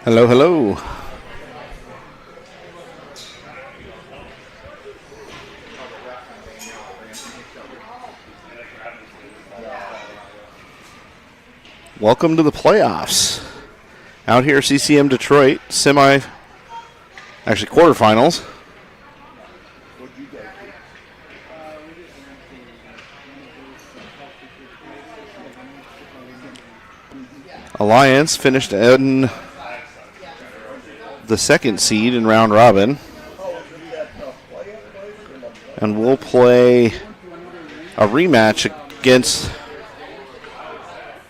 Hello, hello. Welcome to the playoffs. Out here, CCM Detroit, quarterfinals. Alliance finished in the second seed in round robin. And we'll play a rematch against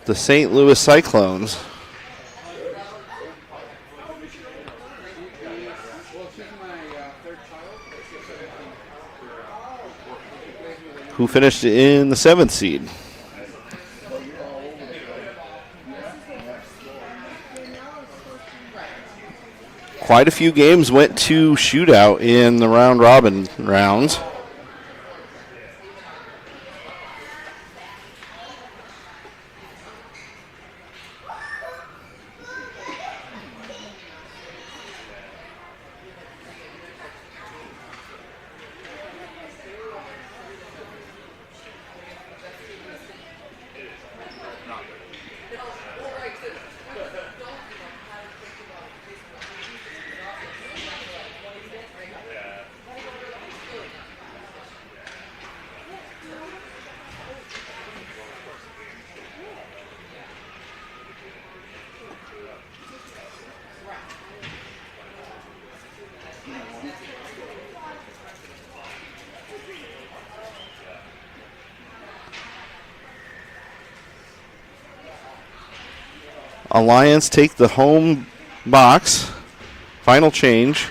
the St. Louis Cyclones. Who finished in the seventh seed. Quite a few games went to shootout in the round robin rounds. Alliance take the home box. Final change.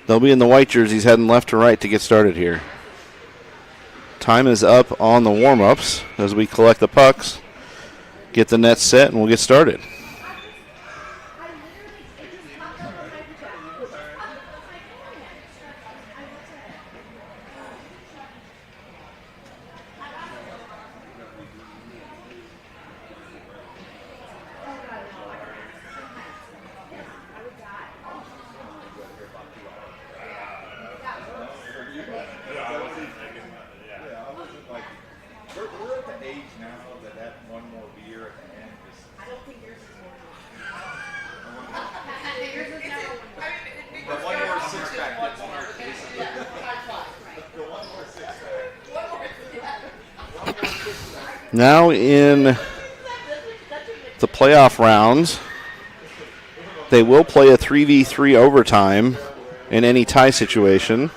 They'll be in the white jerseys heading left to right to get started here. Time is up on the warm-ups as we collect the pucks, get the net set, and we'll get started. Now in the playoff rounds, they will play a 3v3 overtime in any tie situation.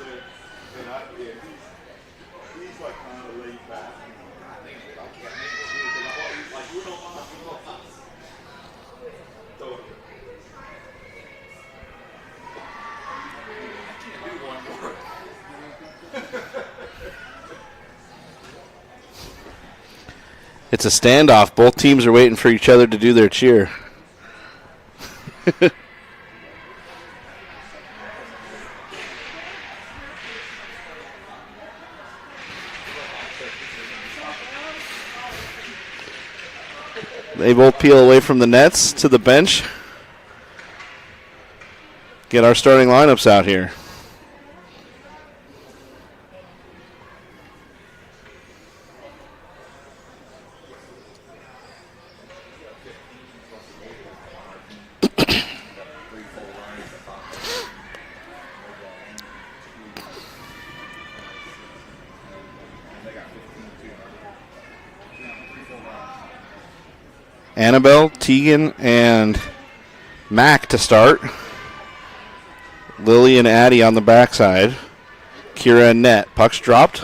It's a standoff. Both teams are waiting for each other to do their cheer. They both peel away from the nets to the bench. Get our starting lineups out here. Annabelle, Tegan, and Mac to start. Lily and Addie on the backside. Kira and net. Puck's dropped.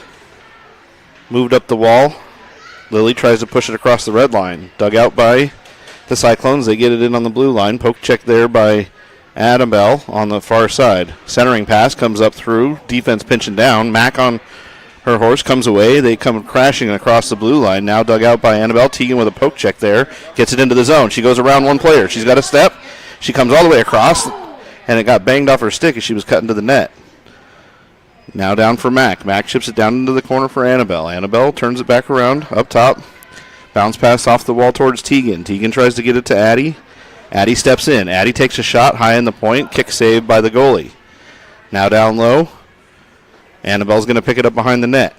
Moved up the wall. Lily tries to push it across the red line. Dug out by the Cyclones. They get it in on the blue line. Poke check there by Annabelle on the far side. Centering pass comes up through. Defense pinching down. Mac on her horse comes away. They come crashing across the blue line. Now dug out by Annabelle. Tegan with a poke check there. Gets it into the zone. She goes around one player. She's got a step. She comes all the way across, and it got banged off her stick as she was cutting to the net. Now down for Mac. Mac chips it down into the corner for Annabelle. Annabelle turns it back around up top. Bounce pass off the wall towards Tegan. Tegan tries to get it to Addie. Addie steps in. Addie takes a shot high in the point. Kick saved by the goalie. Now down low. Annabelle's going to pick it up behind the net.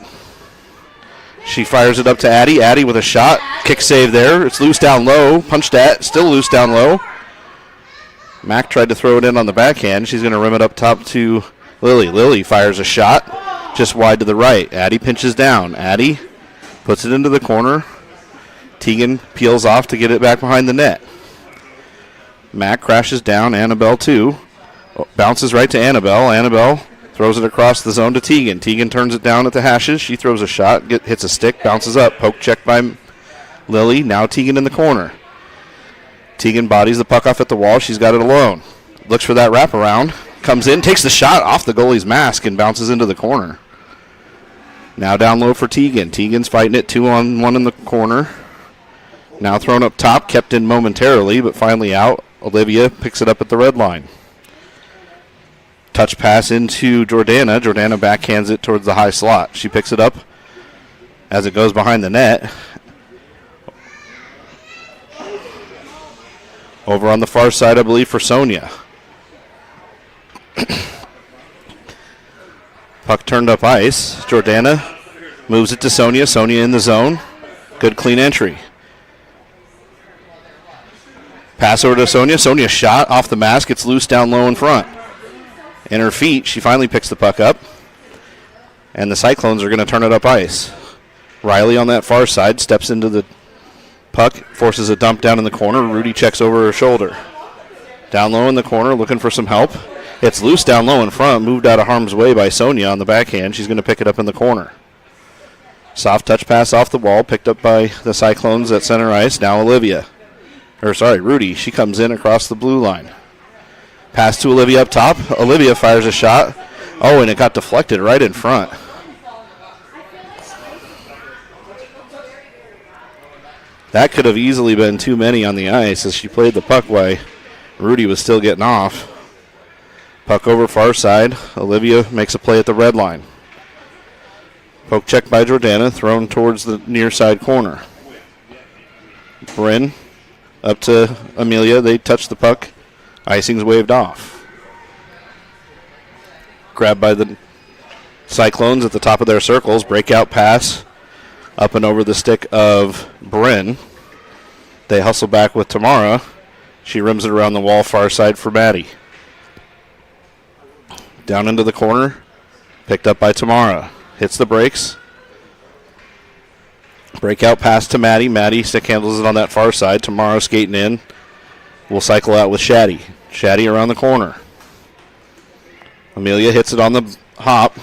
She fires it up to Addie. Addie with a shot. Kick save there. It's loose down low. Punched at. Still loose down low. Mac tried to throw it in on the backhand. She's going to rim it up top to Lily. Lily fires a shot just wide to the right. Addie pinches down. Addie puts it into the corner. Tegan peels off to get it back behind the net. Mac crashes down. Annabelle too. Bounces right to Annabelle. Annabelle throws it across the zone to Tegan. Tegan turns it down at the hashes. She throws a shot, hits a stick, bounces up. Poke check by Lily. Now Tegan in the corner. Tegan bodies the puck off at the wall. She's got it alone. Looks for that wraparound. Comes in, takes the shot off the goalie's mask and bounces into the corner. Now down low for Tegan. Tegan's fighting it 2-on-1 in the corner. Now thrown up top, kept in momentarily, but finally out. Olivia picks it up at the red line. Touch pass into Jordana. Jordana backhands it towards the high slot. She picks it up as it goes behind the net. Over on the far side, I believe, for Sonia. Puck turned up ice. Jordana moves it to Sonia. Sonia in the zone. Good clean entry. Pass over to Sonia. Sonia shot off the mask. It's loose down low in front. In her feet, she finally picks the puck up. And the Cyclones are going to turn it up ice. Riley on that far side steps into the puck, forces a dump down in the corner. Rudy checks over her shoulder. Down low in the corner, looking for some help. It's loose down low in front, moved out of harm's way by Sonia on the backhand. She's going to pick it up in the corner. Soft touch pass off the wall, picked up by the Cyclones at center ice. Now Rudy. She comes in across the blue line. Pass to Olivia up top. Olivia fires a shot. Oh, and it got deflected right in front. That could have easily been too many on the ice as she played the puck while Rudy was still getting off. Puck over far side. Olivia makes a play at the red line. Poke check by Jordana, thrown towards the near side corner. Bryn up to Amelia. They touch the puck. Icing's waved off. Grabbed by the Cyclones at the top of their circles. Breakout pass up and over the stick of Bryn. They hustle back with Tamara. She rims it around the wall far side for Maddie. Down into the corner. Picked up by Tamara. Hits the brakes. Breakout pass to Maddie. Maddie stick handles it on that far side. Tamara skating in. Will cycle out with Shaddy. Shaddy around the corner. Amelia hits it on the hop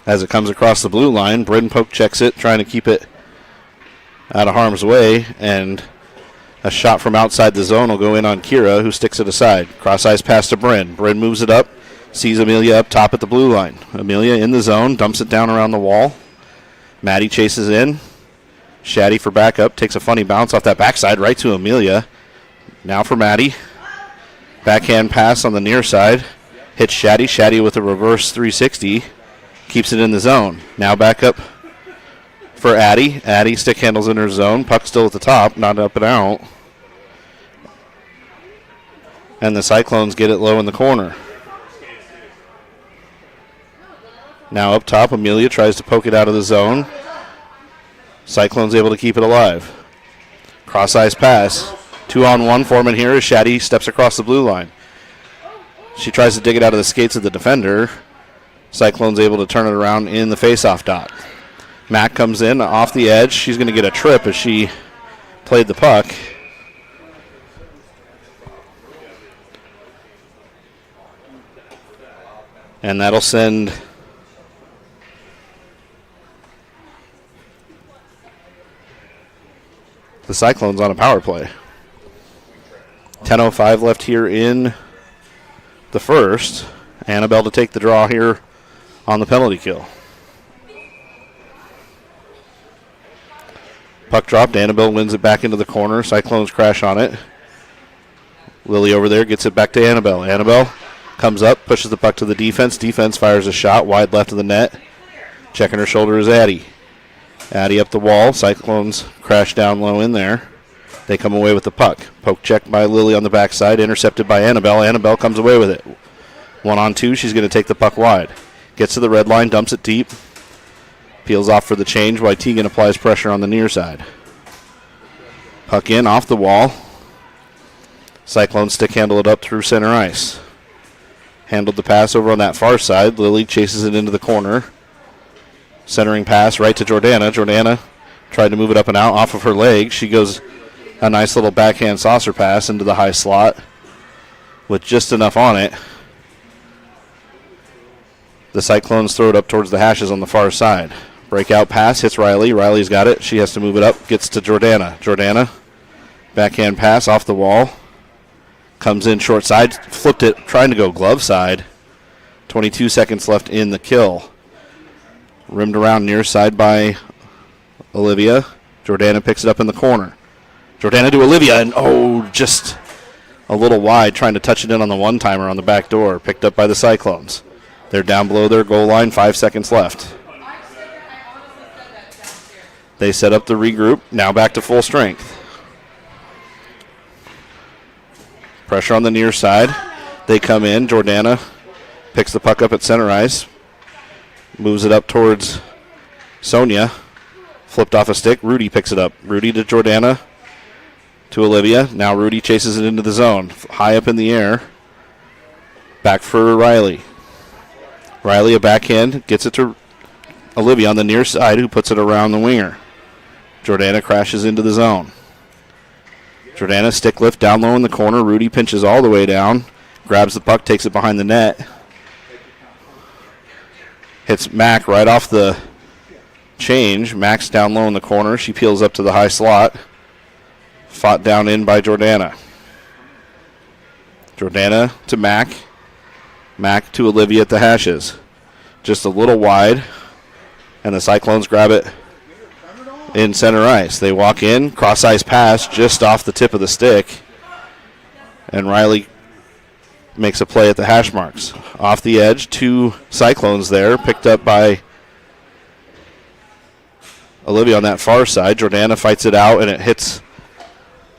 as it comes across the blue line. Bryn poke checks it, trying to keep it out of harm's way, and a shot from outside the zone will go in on Kira, who sticks it aside. Cross ice pass to Bryn. Bryn moves it up, sees Amelia up top at the blue line. Amelia in the zone, dumps it down around the wall. Maddie chases in. Shaddy for backup, takes a funny bounce off that backside right to Amelia. Now for Maddie. Backhand pass on the near side. Hits Shaddy. Shaddy with a reverse 360. Keeps it in the zone. Now back up for Addie. Addie stick handles in her zone. Puck still at the top, not up and out. And the Cyclones get it low in the corner. Now up top, Amelia tries to poke it out of the zone. Cyclones able to keep it alive. Cross ice pass. 2-on-1 forming here as Shaddy steps across the blue line. She tries to dig it out of the skates of the defender. Cyclone's able to turn it around in the face-off dot. Mac comes in off the edge. She's going to get a trip as she played the puck. And that'll send the Cyclones on a power play. 10:05 left here in the first. Annabelle to take the draw here on the penalty kill. Puck dropped. Annabelle wins it back into the corner. Cyclones crash on it. Lily over there gets it back to Annabelle. Annabelle comes up, pushes the puck to the defense. Defense fires a shot wide left of the net. Checking her shoulder is Addie. Addie up the wall. Cyclones crash down low in there. They come away with the puck. Poke check by Lily on the backside, intercepted by Annabelle. Annabelle comes away with it. 1-on-2, she's going to take the puck wide. Gets to the red line, dumps it deep. Peels off for the change while Teagan applies pressure on the near side. Puck in, off the wall. Cyclones stick handle it up through center ice. Handled the pass over on that far side. Lily chases it into the corner. Centering pass right to Jordana. Jordana tried to move it up and out off of her leg. She goes a nice little backhand saucer pass into the high slot with just enough on it. The Cyclones throw it up towards the hashes on the far side. Breakout pass, hits Riley. Riley's got it. She has to move it up. Gets to Jordana. Jordana, backhand pass off the wall. Comes in short side. Flipped it, trying to go glove side. 22 seconds left in the kill. Rimmed around near side by Olivia. Jordana picks it up in the corner. Jordana to Olivia, and just a little wide, trying to touch it in on the one-timer on the back door. Picked up by the Cyclones. They're down below their goal line, 5 seconds left. They set up the regroup, now back to full strength. Pressure on the near side. They come in. Jordana picks the puck up at center ice. Moves it up towards Sonia. Flipped off a stick. Rudy picks it up. Rudy to Jordana. To Olivia. Now Rudy chases it into the zone. High up in the air. Back for Riley. Riley, a backhand, gets it to Olivia on the near side, who puts it around the winger. Jordana crashes into the zone. Jordana stick lift down low in the corner. Rudy pinches all the way down. Grabs the puck, takes it behind the net. Hits Mac right off the change. Mac's down low in the corner. She peels up to the high slot. Fought down in by Jordana. Jordana to Mac. Mac to Olivia at the hashes. Just a little wide. And the Cyclones grab it in center ice. They walk in. Cross ice pass just off the tip of the stick. And Riley makes a play at the hash marks. Off the edge, 2 Cyclones there. Picked up by Olivia on that far side. Jordana fights it out, and it hits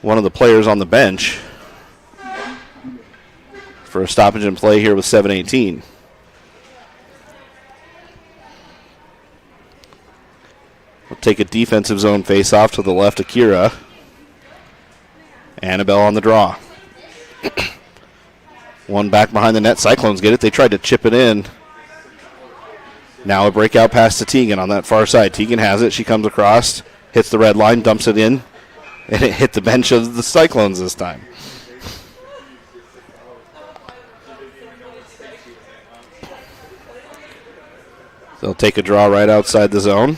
one of the players on the bench for a stoppage in play here with 7:18. We'll take a defensive zone face-off to the left of Kira. Annabelle on the draw. One back behind the net. Cyclones get it. They tried to chip it in. Now a breakout pass to Teagan on that far side. Teagan has it. She comes across, hits the red line, dumps it in, and it hit the bench of the Cyclones this time. They'll take a draw right outside the zone.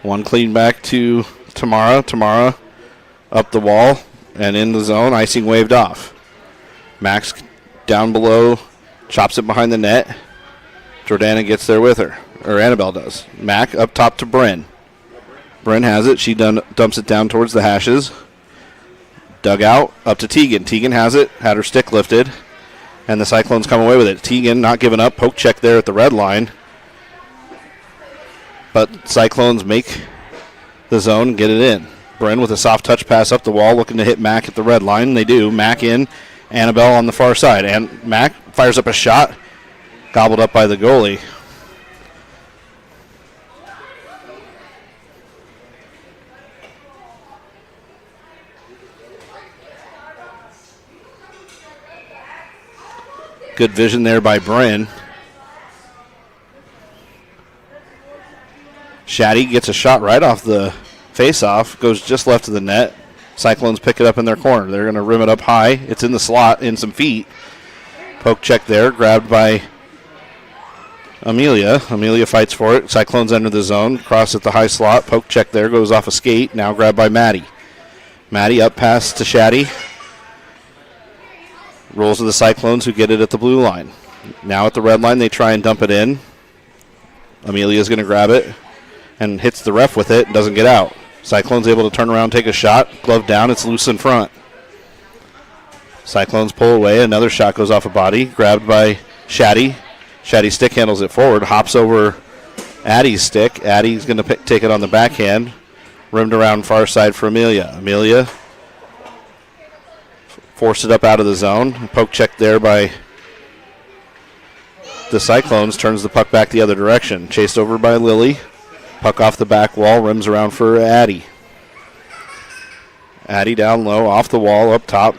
One clean back to Tamara. Tamara up the wall and in the zone. Icing waved off. Max down below, chops it behind the net. Jordana gets there with her, or Annabelle does. Mac up top to Bryn. Bryn has it. She dumps it down towards the hashes. Dug out, up to Teagan. Teagan has it, had her stick lifted, and the Cyclones come away with it. Teagan not giving up, poke check there at the red line. But Cyclones make the zone, get it in. Bryn with a soft touch pass up the wall, looking to hit Mac at the red line. They do. Mac in, Annabelle on the far side. And Mac fires up a shot, gobbled up by the goalie. Good vision there by Bryn. Shaddy gets a shot right off the face-off, goes just left of the net. Cyclones pick it up in their corner. They're going to rim it up high. It's in the slot, in some feet. Poke check there, grabbed by Amelia. Amelia fights for it. Cyclones enter the zone, cross at the high slot. Poke check there, goes off a skate. Now grabbed by Maddie. Maddie up pass to Shaddy. Rolls to the Cyclones, who get it at the blue line. Now at the red line, they try and dump it in. Amelia's going to grab it and hits the ref with it, doesn't get out. Cyclones able to turn around, take a shot. Glove down, it's loose in front. Cyclones pull away, another shot goes off a body, grabbed by Shaddy. Shaddy stick handles it forward, hops over Addie's stick. Addie's going to take it on the backhand. Rimmed around far side for Amelia. Amelia forced it up out of the zone. Poke check there by the Cyclones. Turns the puck back the other direction. Chased over by Lily. Puck off the back wall. Rims around for Addie. Addie down low, off the wall, up top.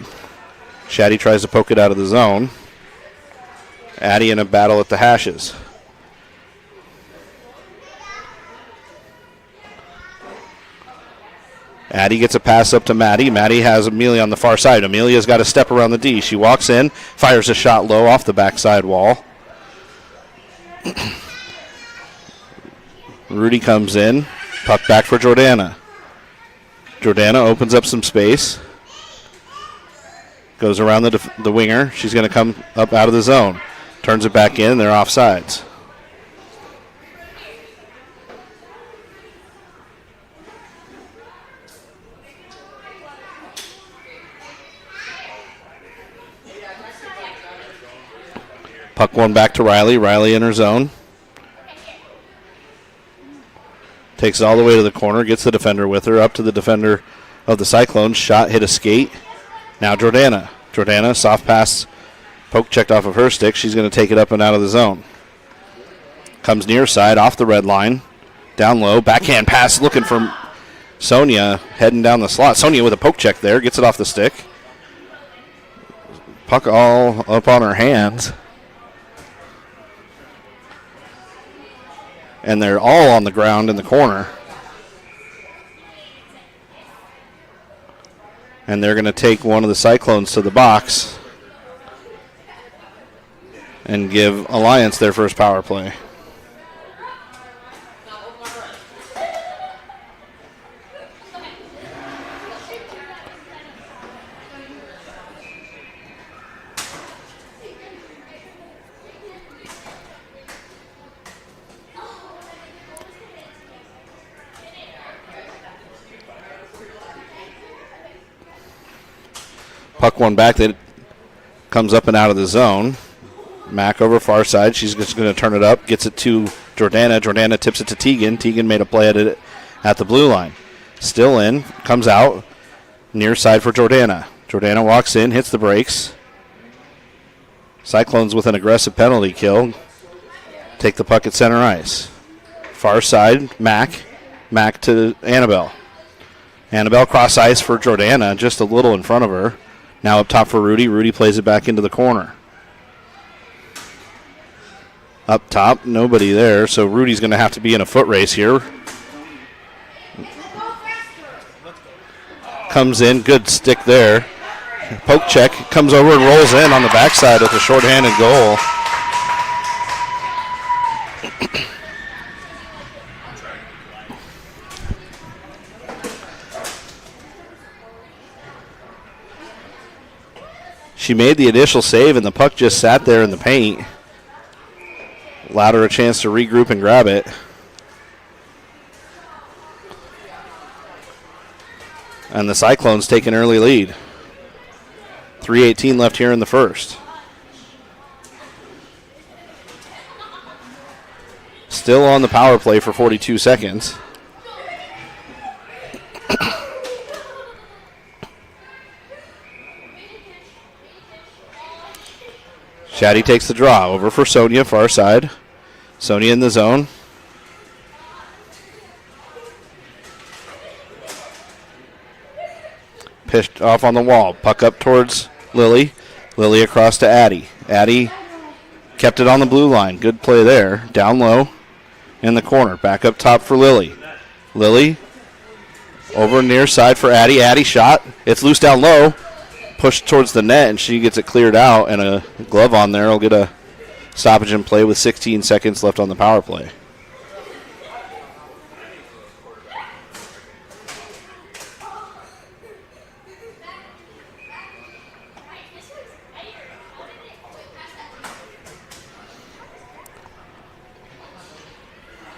Shaddy tries to poke it out of the zone. Addie in a battle at the hashes. Addie gets a pass up to Maddie. Maddie has Amelia on the far side. Amelia's got to step around the D. She walks in, fires a shot low off the backside wall. Rudy comes in. Puck back for Jordana. Jordana opens up some space. Goes around the winger. She's going to come up out of the zone. Turns it back in. They're offsides. Puck one back to Riley. Riley in her zone. Takes it all the way to the corner. Gets the defender with her. Up to the defender of the Cyclones. Shot hit a skate. Now Jordana. Jordana, soft pass. Poke checked off of her stick. She's going to take it up and out of the zone. Comes near side off the red line. Down low. Backhand pass looking for Sonia. Heading down the slot. Sonia with a poke check there. Gets it off the stick. Puck all up on her hands. And they're all on the ground in the corner. And they're going to take one of the Cyclones to the box and give Alliance their first power play. Puck one back that comes up and out of the zone. Mack over far side. She's just going to turn it up. Gets it to Jordana. Jordana tips it to Tegan. Tegan made a play at it at the blue line. Still in. Comes out. Near side for Jordana. Jordana walks in. Hits the brakes. Cyclones with an aggressive penalty kill. Take the puck at center ice. Far side. Mack. Mack to Annabelle. Annabelle cross ice for Jordana. Just a little in front of her. Now up top for Rudy. Rudy plays it back into the corner. Up top, nobody there, so Rudy's going to have to be in a foot race here. Comes in, good stick there. Poke check, comes over and rolls in on the backside with a shorthanded goal. She made the initial save, and the puck just sat there in the paint. Allowed her a chance to regroup and grab it. And the Cyclones take an early lead. 3:18 left here in the first. Still on the power play for 42 seconds. Shaddy takes the draw. Over for Sonia, far side. Sonia in the zone. Pitched off on the wall. Puck up towards Lily. Lily across to Addie. Addie kept it on the blue line. Good play there. Down low in the corner. Back up top for Lily. Lily over near side for Addie. Addie shot. It's loose down low. Pushed towards the net, and she gets it cleared out, and a glove on there will get a stoppage in play with 16 seconds left on the power play.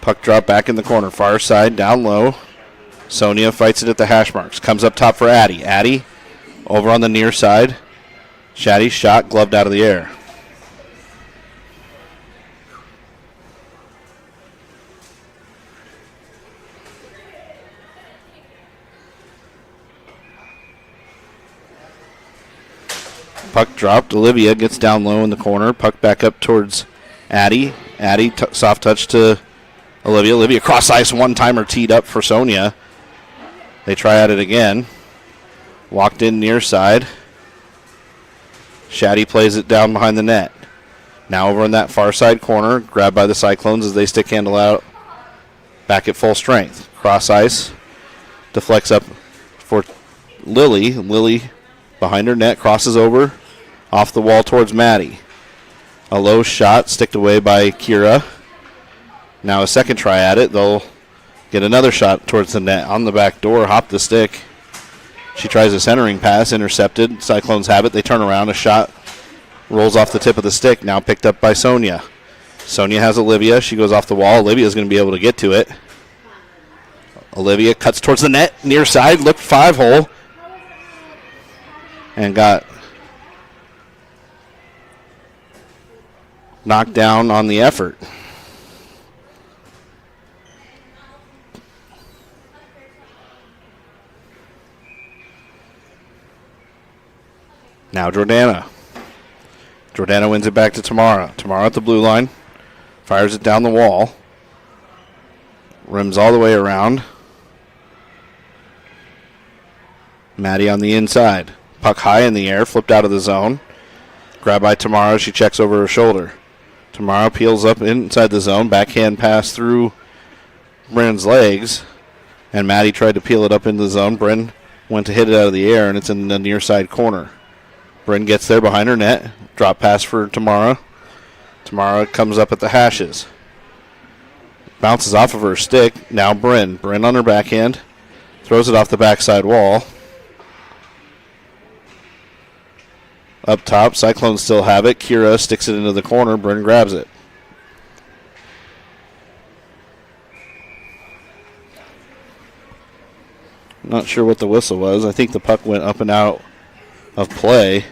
Puck drop back in the corner, far side, down low. Sonia fights it at the hash marks. Comes up top for Addie. Addie over on the near side. Shaddy's shot gloved out of the air. Puck dropped. Olivia gets down low in the corner. Puck back up towards Addie. Addie, soft touch to Olivia. Olivia cross ice one-timer teed up for Sonia. They try at it again. Walked in near side. Shaddy plays it down behind the net. Now over in that far side corner, grabbed by the Cyclones as they stick handle out. Back at full strength. Cross ice. Deflects up for Lily. Lily behind her net, crosses over. Off the wall towards Maddie. A low shot, sticked away by Kira. Now a second try at it. They'll get another shot towards the net on the back door. Hop the stick. She tries a centering pass, intercepted. Cyclones have it. They turn around. A shot rolls off the tip of the stick. Now picked up by Sonia. Sonia has Olivia. She goes off the wall. Olivia's going to be able to get to it. Olivia cuts towards the net. Near side. Looked 5-hole. And got knocked down on the effort. Now Jordana. Jordana wins it back to Tamara. Tamara at the blue line. Fires it down the wall. Rims all the way around. Maddie on the inside. Puck high in the air. Flipped out of the zone. Grabbed by Tamara. She checks over her shoulder. Tamara peels up inside the zone. Backhand pass through Brenn's legs. And Maddie tried to peel it up into the zone. Brenn went to hit it out of the air, and it's in the near side corner. Brenn gets there behind her net. Drop pass for Tamara. Tamara comes up at the hashes. Bounces off of her stick. Now Brenn. Brenn on her backhand. Throws it off the backside wall. Up top, Cyclones still have it. Kira sticks it into the corner. Brenn grabs it. Not sure what the whistle was. I think the puck went up and out of play.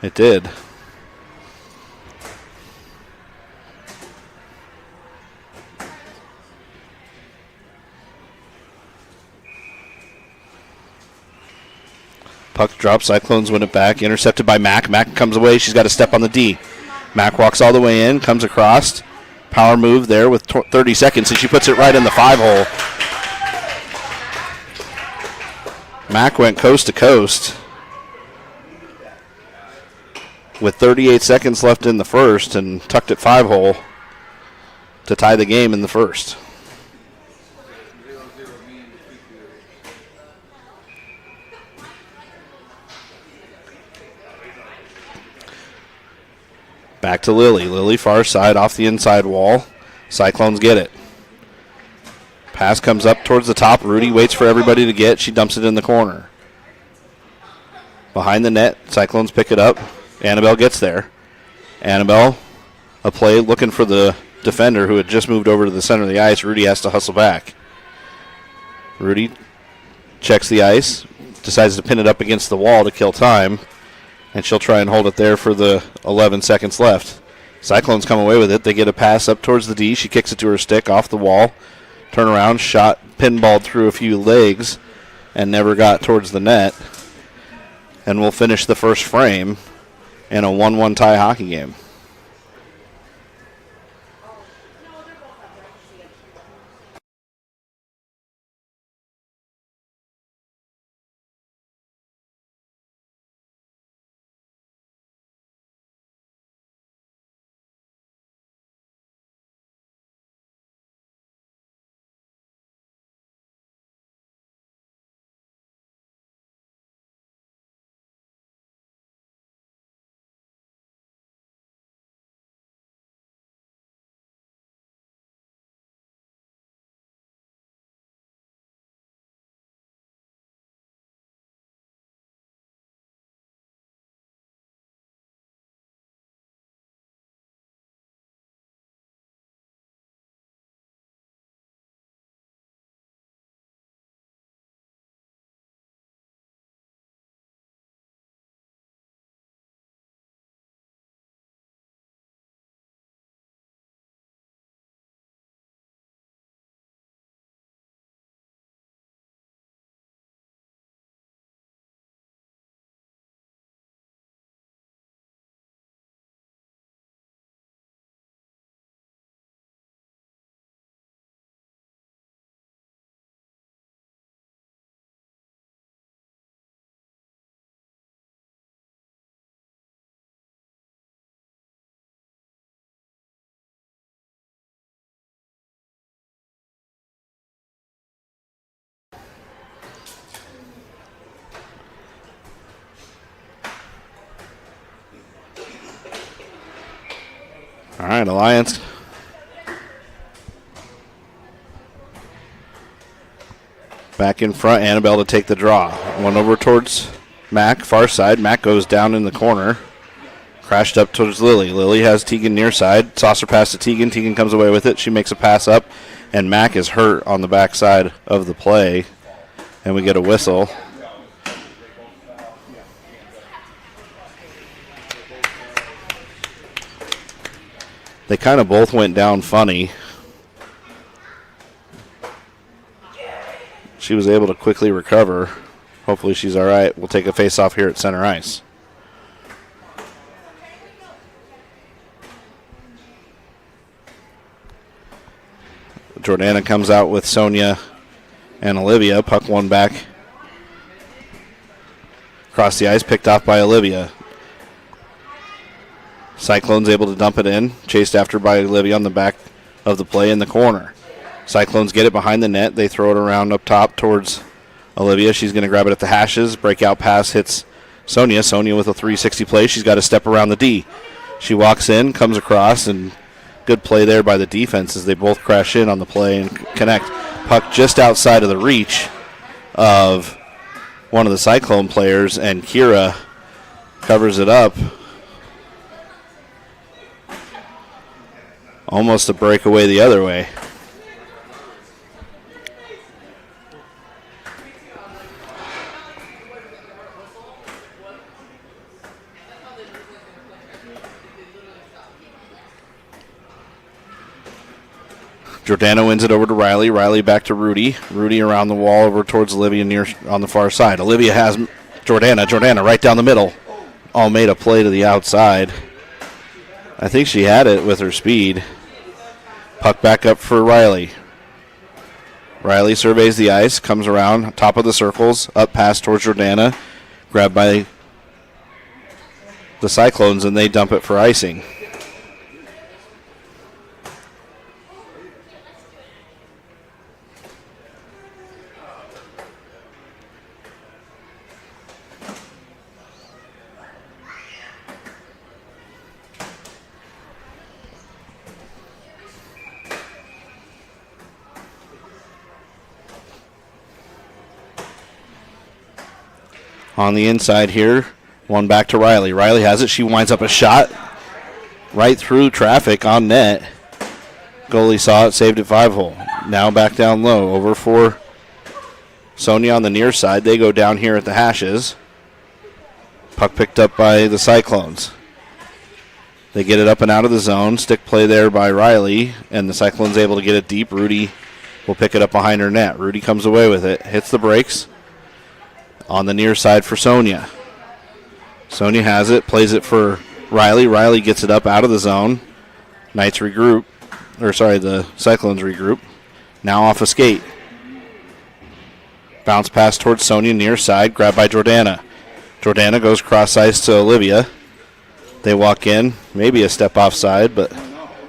It did. Puck drops. Cyclones win it back. Intercepted by Mack. Mack comes away. She's got to step on the D. Mack walks all the way in. Comes across. Power move there with 30 seconds, and she puts it right in the 5-hole. Mack went coast to coast with 38 seconds left in the first and tucked it 5-hole to tie the game in the first. Back to Lily. Lily far side off the inside wall. Cyclones get it. Pass comes up towards the top. Rudy waits for everybody to get. She dumps it in the corner. Behind the net, Cyclones pick it up. Annabelle gets there. Annabelle, a play looking for the defender who had just moved over to the center of the ice. Rudy has to hustle back. Rudy checks the ice, decides to pin it up against the wall to kill time, and she'll try and hold it there for the 11 seconds left. Cyclones come away with it. They get a pass up towards the D. She kicks it to her stick off the wall. Turn around, shot, pinballed through a few legs, and never got towards the net. And we'll finish the first frame in a 1-1 tie hockey game. All right, Alliance. Back in front, Annabelle to take the draw. One over towards Mac, far side. Mac goes down in the corner. Crashed up towards Lily. Lily has Tegan near side. Saucer pass to Tegan. Tegan comes away with it. She makes a pass up, and Mac is hurt on the backside of the play. And we get a whistle. They kind of both went down funny. She was able to quickly recover. Hopefully she's all right. We'll take a face-off here at center ice. Jordana comes out with Sonia and Olivia. Puck one back. Across the ice, picked off by Olivia. Cyclones able to dump it in. Chased after by Olivia on the back of the play in the corner. Cyclones get it behind the net. They throw it around up top towards Olivia. She's going to grab it at the hashes. Breakout pass hits Sonia. Sonia with a 360 play. She's got to step around the D. She walks in, comes across, and good play there by the defense as they both crash in on the play and connect. Puck just outside of the reach of one of the Cyclone players, and Kira covers it up. Almost a breakaway the other way. Jordana wins it over to Riley. Riley back to Rudy. Rudy around the wall over towards Olivia near on the far side. Olivia has Jordana. Jordana right down the middle. All made a play to the outside. I think she had it with her speed. Puck back up for Riley. Riley surveys the ice, comes around, top of the circles, up pass towards Jordana. Grabbed by the Cyclones, and they dump it for icing. On the inside here, one back to Riley. Riley has it. She winds up a shot right through traffic on net. Goalie saw it, saved it 5-hole. Now back down low, over for Sonia on the near side. They go down here at the hashes. Puck picked up by the Cyclones. They get it up and out of the zone. Stick play there by Riley, and the Cyclones able to get it deep. Rudy will pick it up behind her net. Rudy comes away with it, hits the brakes. On the near side for Sonia. Sonia has it, plays it for Riley. Riley gets it up out of the zone. Knights regroup. The Cyclones regroup. Now off a skate. Bounce pass towards Sonia near side, grabbed by Jordana. Jordana goes cross ice to Olivia. They walk in, maybe a step offside, but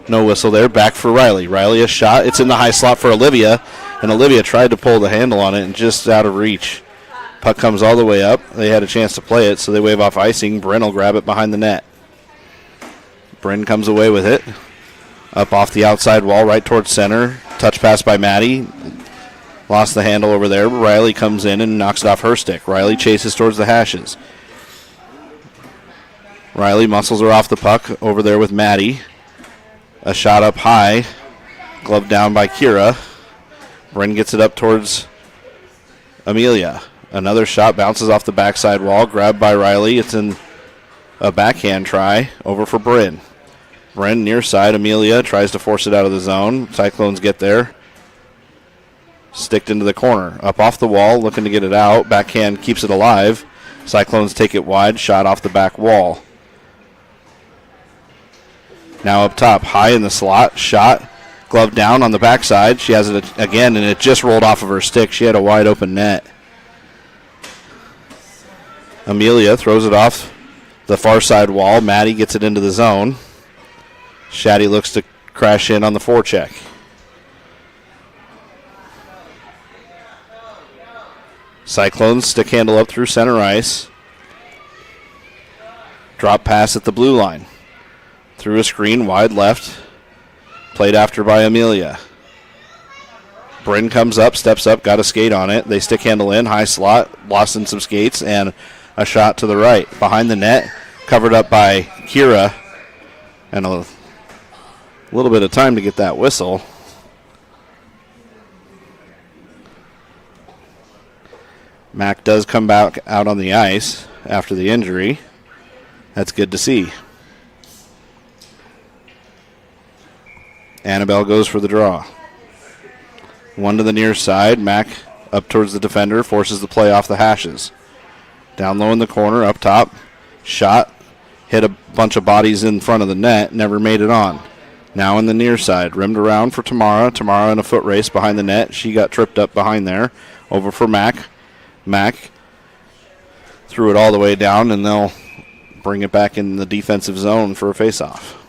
no whistle there. Back for Riley. Riley a shot. It's in the high slot for Olivia, and Olivia tried to pull the handle on it and just out of reach. Puck comes all the way up. They had a chance to play it, so they wave off icing. Bryn will grab it behind the net. Bryn comes away with it. Up off the outside wall, right towards center. Touch pass by Maddie. Lost the handle over there. Riley comes in and knocks it off her stick. Riley chases towards the hashes. Riley muscles her off the puck over there with Maddie. A shot up high. Glove down by Kira. Bryn gets it up towards Amelia. Another shot bounces off the backside wall, grabbed by Riley. It's in a backhand try over for Bryn. Bryn near side. Amelia tries to force it out of the zone. Cyclones get there. Sticked into the corner. Up off the wall, looking to get it out. Backhand keeps it alive. Cyclones take it wide, shot off the back wall. Now up top, high in the slot, shot. Glove down on the backside. She has it again, and it just rolled off of her stick. She had a wide open net. Amelia throws it off the far side wall. Maddie gets it into the zone. Shaddy looks to crash in on the forecheck. Cyclones stick handle up through center ice. Drop pass at the blue line. Through a screen, wide left. Played after by Amelia. Bryn comes up, steps up, got a skate on it. They stick handle in, high slot, lost in some skates, and a shot to the right. Behind the net, covered up by Kira. And a little bit of time to get that whistle. Mac does come back out on the ice after the injury. That's good to see. Annabelle goes for the draw. One to the near side. Mac up towards the defender, forces the play off the hashes. Down low in the corner, up top. Shot. Hit a bunch of bodies in front of the net. Never made it on. Now in the near side. Rimmed around for Tamara. Tamara in a foot race behind the net. She got tripped up behind there. Over for Mac. Mac threw it all the way down, and they'll bring it back in the defensive zone for a face-off.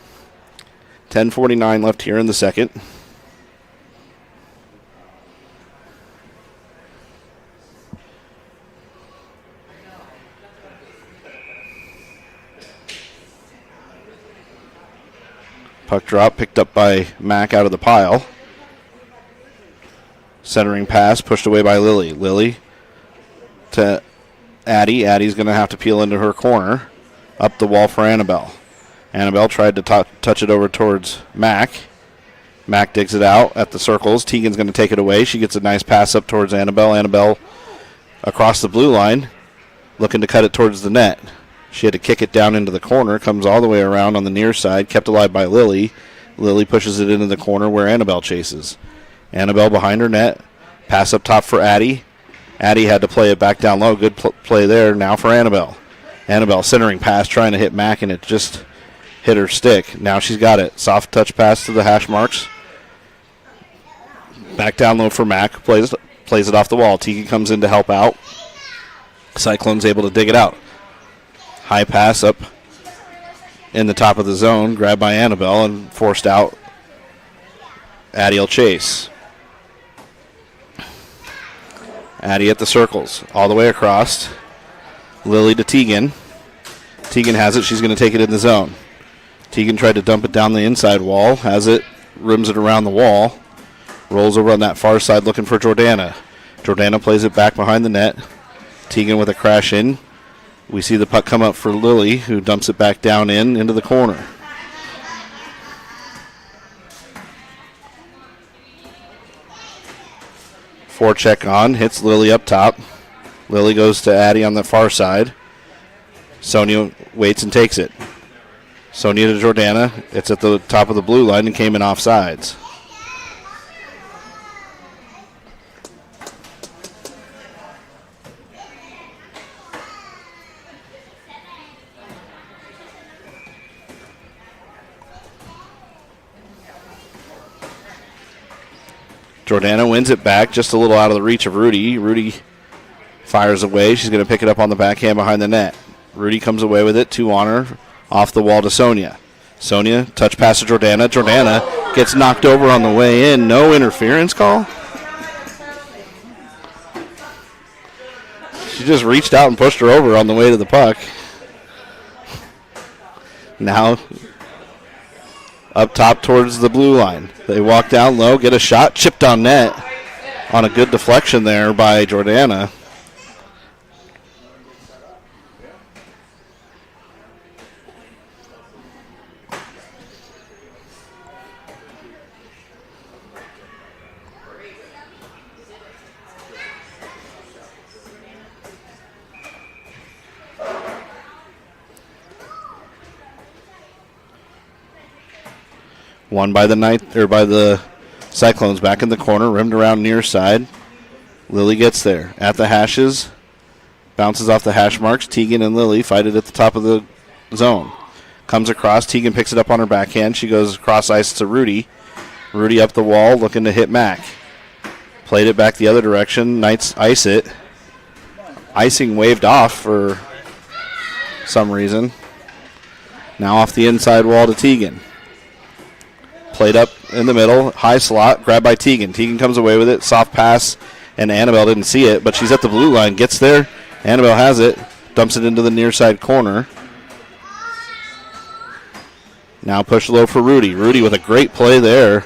10:49 left here in the second. Puck drop picked up by Mac out of the pile. Centering pass pushed away by Lily. Lily to Addie. Addie's going to have to peel into her corner. Up the wall for Annabelle. Annabelle tried to touch it over towards Mac. Mac digs it out at the circles. Tegan's going to take it away. She gets a nice pass up towards Annabelle. Annabelle across the blue line, looking to cut it towards the net. She had to kick it down into the corner. Comes all the way around on the near side. Kept alive by Lily. Lily pushes it into the corner where Annabelle chases. Annabelle behind her net. Pass up top for Addie. Addie had to play it back down low. Good play there now for Annabelle. Annabelle centering pass, trying to hit Mac, and it just hit her stick. Now she's got it. Soft touch pass to the hash marks. Back down low for Mac. Plays it off the wall. Tegan comes in to help out. Cyclones able to dig it out. High pass up in the top of the zone. Grabbed by Annabelle and forced out. Addie will chase. Addie at the circles. All the way across. Lily to Tegan. Tegan has it. She's going to take it in the zone. Tegan tried to dump it down the inside wall. Has it. Rims it around the wall. Rolls over on that far side looking for Jordana. Jordana plays it back behind the net. Tegan with a crash in. We see the puck come up for Lily, who dumps it back down into the corner. Forecheck on, hits Lily up top. Lily goes to Addie on the far side. Sonia waits and takes it. Sonia to Jordana. It's at the top of the blue line and came in offsides. Jordana wins it back, just a little out of the reach of Rudy. Rudy fires away. She's going to pick it up on the backhand behind the net. Rudy comes away with it, 2 on her, off the wall to Sonia. Sonia, touch pass to Jordana. Jordana gets knocked over on the way in. No interference call? She just reached out and pushed her over on the way to the puck. Now up top towards the blue line. They walk down low, get a shot, chipped on net on a good deflection there by Jordana. Won by the Cyclones back in the corner, rimmed around near side. Lily gets there at the hashes, bounces off the hash marks. Tegan and Lily fight it at the top of the zone. Comes across, Tegan picks it up on her backhand. She goes across ice to Rudy. Rudy up the wall looking to hit Mac. Played it back the other direction. Knights ice it. Icing waved off for some reason. Now off the inside wall to Tegan. Played up in the middle, high slot, grabbed by Tegan. Tegan comes away with it, soft pass, and Annabelle didn't see it, but she's at the blue line, gets there. Annabelle has it, dumps it into the near side corner. Now push low for Rudy. Rudy with a great play there.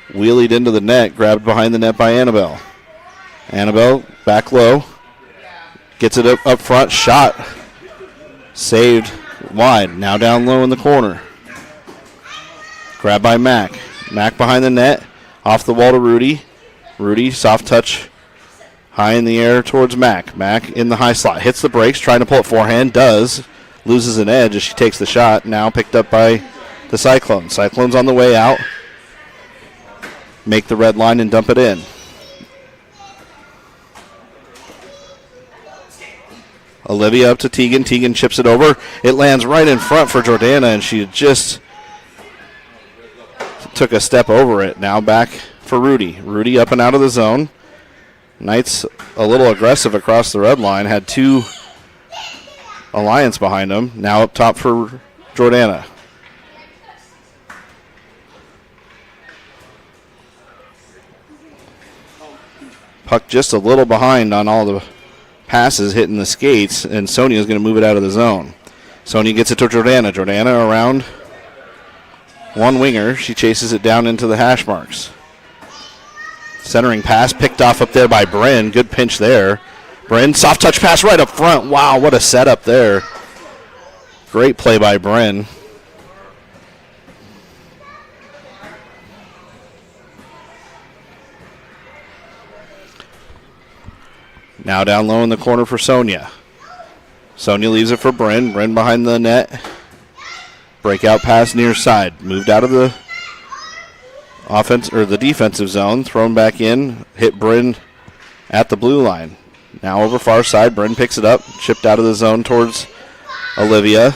Wheelied into the net, grabbed behind the net by Annabelle. Annabelle back low. Gets it up front, shot. Saved wide. Now down low in the corner. Grabbed by Mack. Mack behind the net. Off the wall to Rudy. Rudy, soft touch. High in the air towards Mack. Mack in the high slot. Hits the brakes, trying to pull it forehand. Does. Loses an edge as she takes the shot. Now picked up by the Cyclones. Cyclones on the way out. Make the red line and dump it in. Olivia up to Tegan. Tegan chips it over. It lands right in front for Jordana, and she just took a step over it. Now back for Rudy. Rudy up and out of the zone. Knights a little aggressive across the red line. Had two Alliance behind him. Now up top for Jordana. Puck just a little behind on all the passes hitting the skates, and Sonia's going to move it out of the zone. Sonia gets it to Jordana. Jordana around one winger. She chases it down into the hash marks. Centering pass picked off up there by Bryn. Good pinch there. Bryn, soft touch pass right up front. Wow, what a setup there. Great play by Bryn. Now down low in the corner for Sonia. Sonia leaves it for Bryn. Bryn behind the net. Breakout pass near side. Moved out of the offense or the defensive zone. Thrown back in. Hit Bryn at the blue line. Now over far side. Bryn picks it up. Chipped out of the zone towards Olivia.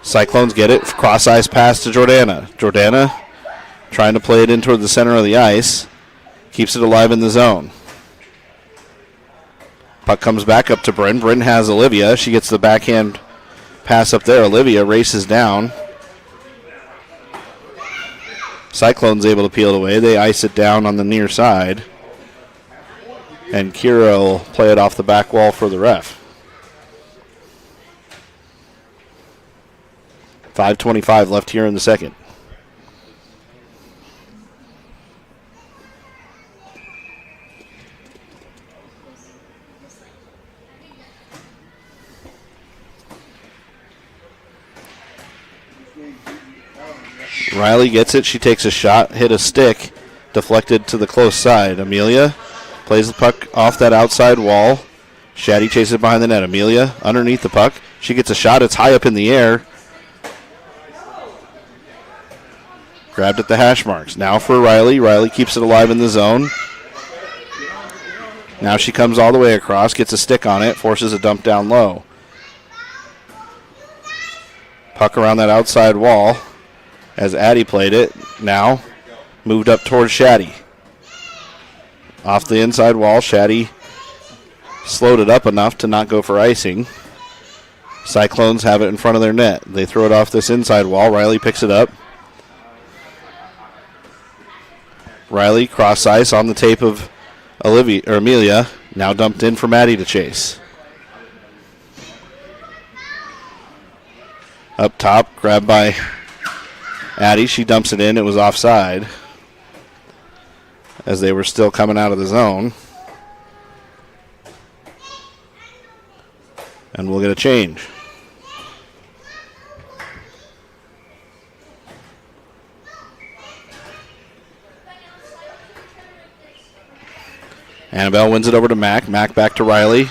Cyclones get it. Cross ice pass to Jordana. Jordana trying to play it in toward the center of the ice. Keeps it alive in the zone. Puck comes back up to Bryn. Bryn has Olivia. She gets the backhand pass up there. Olivia races down. Cyclone's able to peel it away. They ice it down on the near side. And Kira will play it off the back wall for the ref. 5:25 left here in the second. Riley gets it. She takes a shot, hit a stick, deflected to the close side. Amelia plays the puck off that outside wall. Shaddy chases it behind the net. Amelia underneath the puck. She gets a shot. It's high up in the air. Grabbed at the hash marks. Now for Riley. Riley keeps it alive in the zone. Now she comes all the way across, gets a stick on it, forces a dump down low. Puck around that outside wall as Addie played it. Now moved up towards Shaddy. Off the inside wall, Shaddy slowed it up enough to not go for icing. Cyclones have it in front of their net. They throw it off this inside wall. Riley picks it up. Riley cross ice on the tape of Amelia. Now dumped in for Maddie to chase. Up top, grabbed by Addie. She dumps it in. It was offside as they were still coming out of the zone. And we'll get a change. Annabelle wins it over to Mack. Mack back to Riley.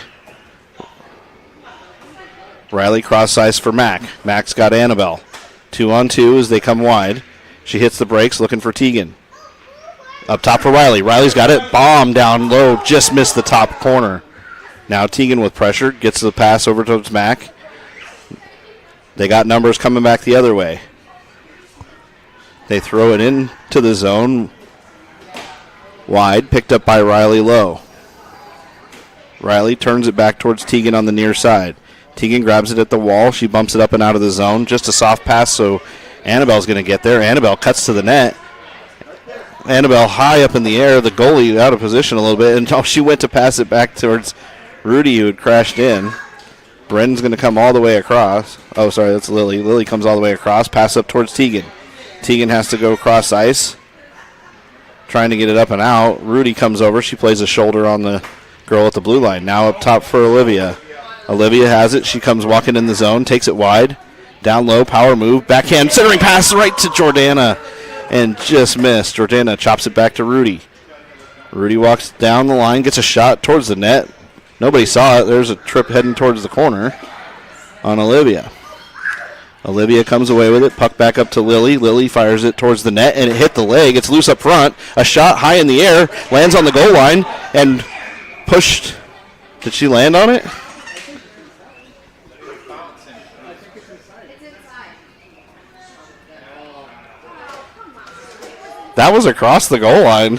Riley cross ice for Mack. Mack's got Annabelle. 2-on-2 as they come wide. She hits the brakes looking for Tegan. Up top for Riley. Riley's got it. Bomb down low. Just missed the top corner. Now Tegan with pressure. Gets the pass over towards Mack. They got numbers coming back the other way. They throw it into the zone. Wide, picked up by Riley low. Riley turns it back towards Tegan on the near side. Tegan grabs it at the wall. She bumps it up and out of the zone. Just a soft pass, so Annabelle's going to get there. Annabelle cuts to the net. Annabelle high up in the air. The goalie out of position a little bit, and she went to pass it back towards Rudy, who had crashed in. Bren's going to come all the way across. Oh, sorry, that's Lily. Lily comes all the way across. Pass up towards Tegan. Tegan has to go cross ice. Trying to get it up and out. Rudy comes over. She plays a shoulder on the girl at the blue line. Now up top for Olivia. Olivia has it. She comes walking in the zone. Takes it wide. Down low. Power move. Backhand. Centering pass right to Jordana. And just missed. Jordana chops it back to Rudy. Rudy walks down the line. Gets a shot towards the net. Nobody saw it. There's a trip heading towards the corner on Olivia. Olivia comes away with it. Puck back up to Lily. Lily fires it towards the net, and it hit the leg. It's loose up front. A shot high in the air. Lands on the goal line and pushed. Did she land on it? That was across the goal line.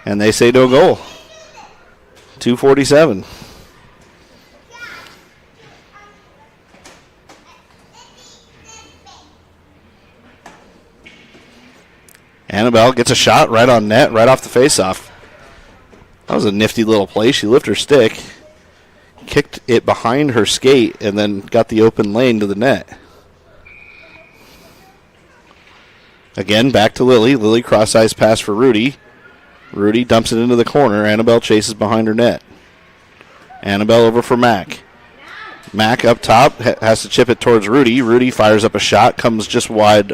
And they say no goal. 2:47. Annabelle gets a shot right on net, right off the faceoff. That was a nifty little play. She lifted her stick, kicked it behind her skate, and then got the open lane to the net. Again, back to Lily. Lily cross-ice pass for Rudy. Rudy dumps it into the corner. Annabelle chases behind her net. Annabelle over for Mac. Mac up top has to chip it towards Rudy. Rudy fires up a shot, comes just wide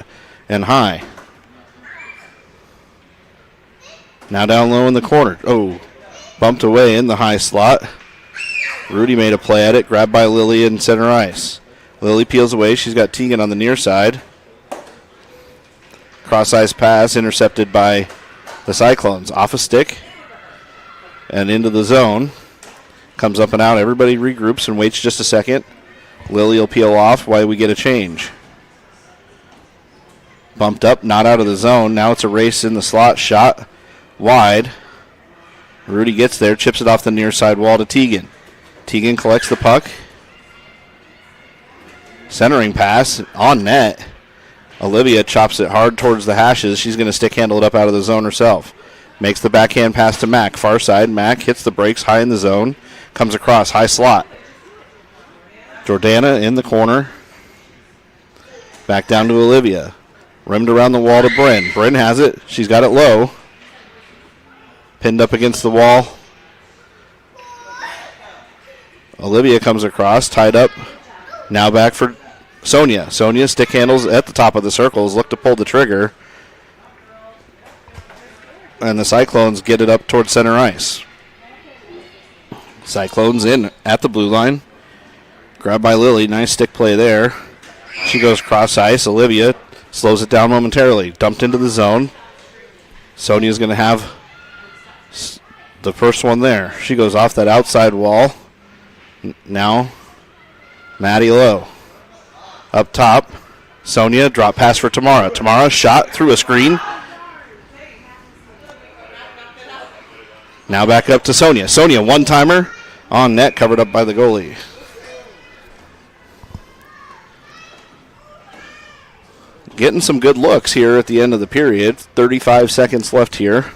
and high. Now down low in the corner. Oh, bumped away in the high slot. Rudy made a play at it, grabbed by Lily in center ice. Lily peels away. She's got Tegan on the near side. Cross-ice pass intercepted by the Cyclones. Off a stick and into the zone. Comes up and out. Everybody regroups and waits just a second. Lily will peel off while we get a change. Bumped up, not out of the zone. Now it's a race in the slot. Shot wide. Rudy gets there, chips it off the near side wall to Tegan. Tegan collects the puck. Centering pass on net. Olivia chops it hard towards the hashes. She's going to stick handle it up out of the zone herself. Makes the backhand pass to Mac. Far side. Mac hits the brakes high in the zone. Comes across. High slot. Jordana in the corner. Back down to Olivia. Rimmed around the wall to Bryn. Bryn has it. She's got it low. Pinned up against the wall. Olivia comes across. Tied up. Now back for Sonia. Sonia stick handles at the top of the circles. Look to pull the trigger. And the Cyclones get it up towards center ice. Cyclones in at the blue line. Grabbed by Lily. Nice stick play there. She goes cross ice. Olivia slows it down momentarily. Dumped into the zone. Sonia's going to have the first one there. She goes off that outside wall. Now, Maddie Lowe. Up top, Sonia, drop pass for Tamara. Tamara shot through a screen. Now back up to Sonia. Sonia, one-timer on net, covered up by the goalie. Getting some good looks here at the end of the period. 35 seconds left here.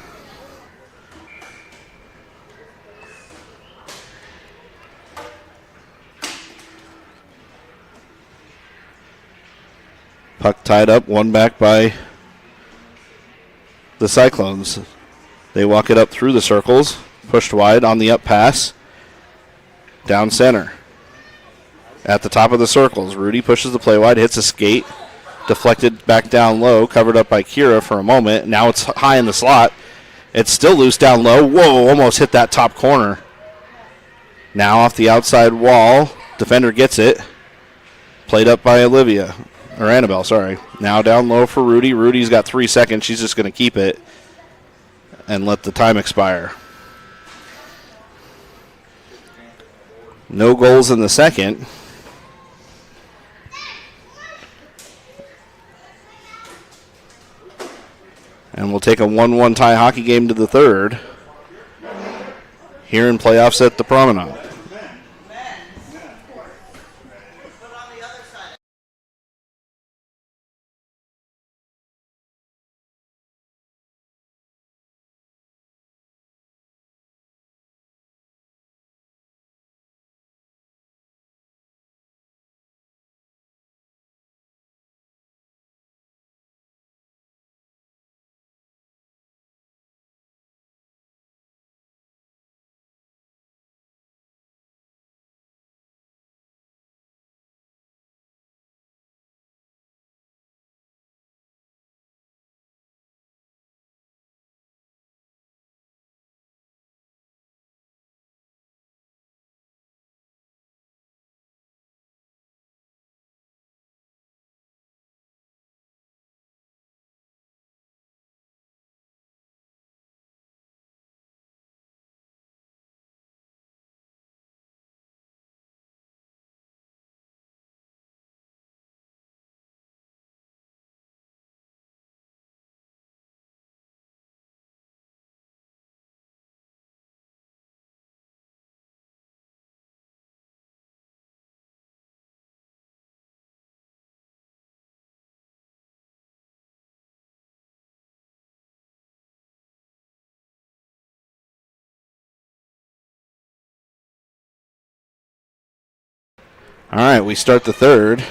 Puck tied up, one back by the Cyclones. They walk it up through the circles, pushed wide on the up pass, down center. At the top of the circles, Rudy pushes the play wide, hits a skate, deflected back down low, covered up by Kira for a moment. Now it's high in the slot. It's still loose down low. Whoa, almost hit that top corner. Now off the outside wall, defender gets it. Played up by Olivia. Or Annabelle, sorry. Now down low for Rudy. Rudy's got 3 seconds. She's just going to keep it and let the time expire. No goals in the second. And we'll take a 1-1 tie hockey game to the third here in playoffs at the Promenade. All right, we start the third.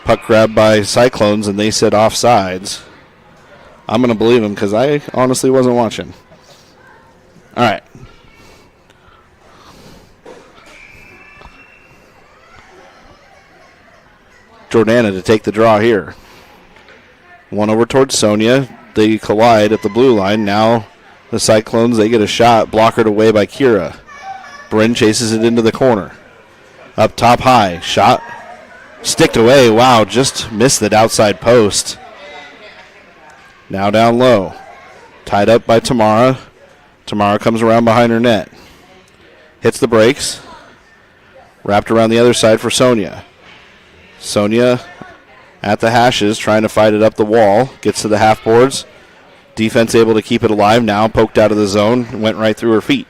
Puck grabbed by Cyclones, and they said offsides. I'm going to believe them because I honestly wasn't watching. All right. Jordana to take the draw here. One over towards Sonia. They collide at the blue line. Now the Cyclones, they get a shot, blockered away by Kira. Bryn chases it into the corner. Up top high. Shot. Sticked away. Wow, just missed that outside post. Now down low. Tied up by Tamara. Tamara comes around behind her net. Hits the brakes. Wrapped around the other side for Sonia. Sonia at the hashes, trying to fight it up the wall. Gets to the half boards. Defense able to keep it alive now. Poked out of the zone. Went right through her feet.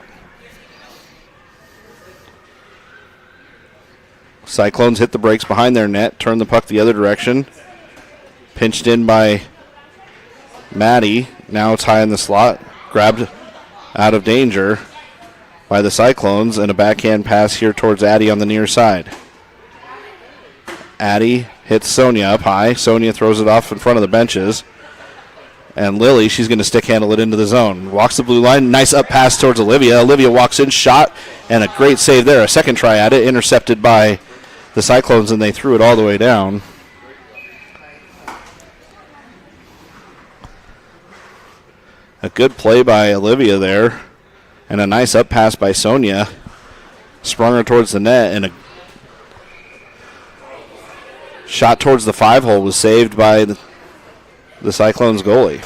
Cyclones hit the brakes behind their net. Turn the puck the other direction. Pinched in by Maddie. Now it's high in the slot. Grabbed out of danger by the Cyclones. And a backhand pass here towards Addie on the near side. Addie hits Sonia up high. Sonia throws it off in front of the benches. And Lily, she's going to stick handle it into the zone. Walks the blue line. Nice up pass towards Olivia. Olivia walks in, shot, and a great save there. A second try at it, intercepted by the Cyclones, and they threw it all the way down. A good play by Olivia there. And a nice up pass by Sonia. Sprung her towards the net, and a shot towards the 5-hole was saved by the Cyclones goalie.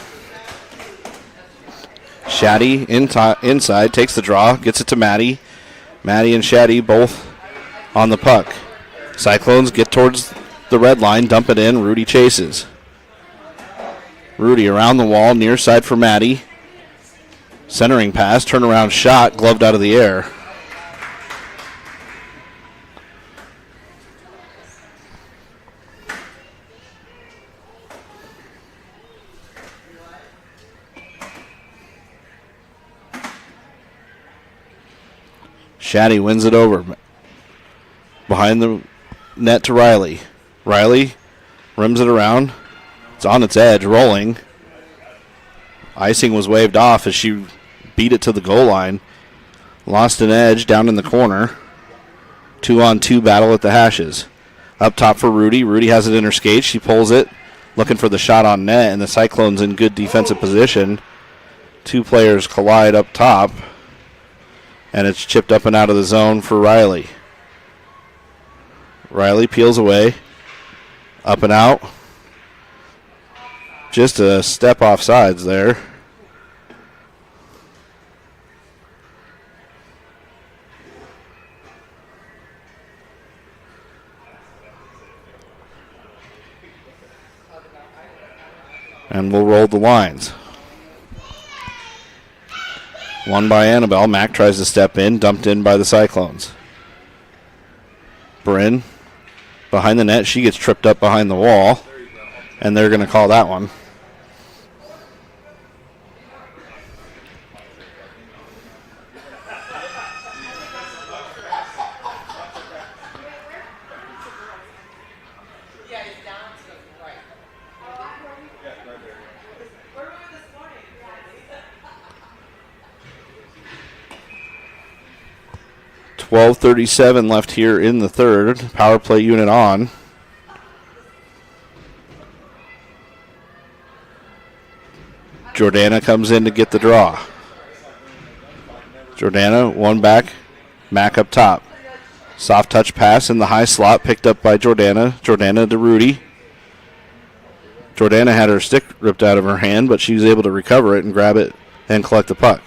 Shaddy inside, takes the draw, gets it to Maddie. Maddie and Shaddy both on the puck. Cyclones get towards the red line, dump it in, Rudy chases. Rudy around the wall, near side for Maddie. Centering pass, turnaround shot, gloved out of the air. Shaddy wins it over. Behind the net to Riley. Riley rims it around. It's on its edge, rolling. Icing was waved off as she beat it to the goal line. Lost an edge down in the corner. 2-on-2 battle at the hashes. Up top for Rudy. Rudy has it in her skates. She pulls it, looking for the shot on net, and the Cyclones in good defensive position. Two players collide up top. And it's chipped up and out of the zone for Riley. Riley peels away. Up and out. Just a step off sides there. And we'll roll the lines. Won by Annabelle. Mack tries to step in. Dumped in by the Cyclones. Bryn behind the net. She gets tripped up behind the wall. And they're going to call that one. .12:37 left here in the third. Power play unit on. Jordana comes in to get the draw. Jordana, one back. Mack up top. Soft touch pass in the high slot picked up by Jordana. Jordana to Rudy. Jordana had her stick ripped out of her hand, but she was able to recover it and grab it and collect the puck.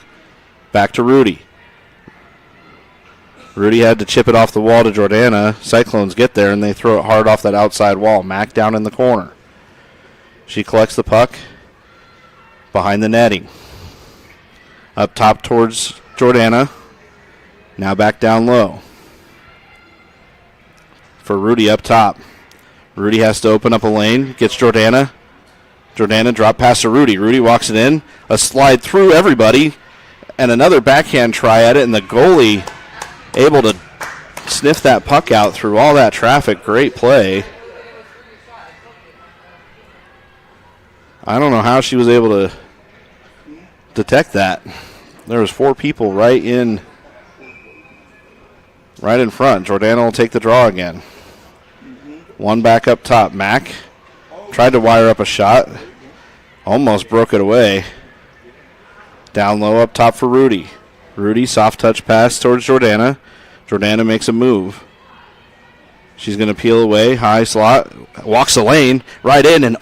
Back to Rudy. Rudy had to chip it off the wall to Jordana. Cyclones get there, and they throw it hard off that outside wall. Mack down in the corner. She collects the puck behind the netting. Up top towards Jordana. Now back down low. For Rudy up top. Rudy has to open up a lane. Gets Jordana. Jordana drop pass to Rudy. Rudy walks it in. A slide through everybody. And another backhand try at it, and the goalie able to sniff that puck out through all that traffic. Great play. I don't know how she was able to detect that. There was 4 people right in front. Jordana will take the draw again. One back up top. Mack tried to wire up a shot. Almost broke it away. Down low up top for Rudy. Rudy, soft touch pass towards Jordana. Jordana makes a move. She's going to peel away. High slot. Walks the lane. Right in and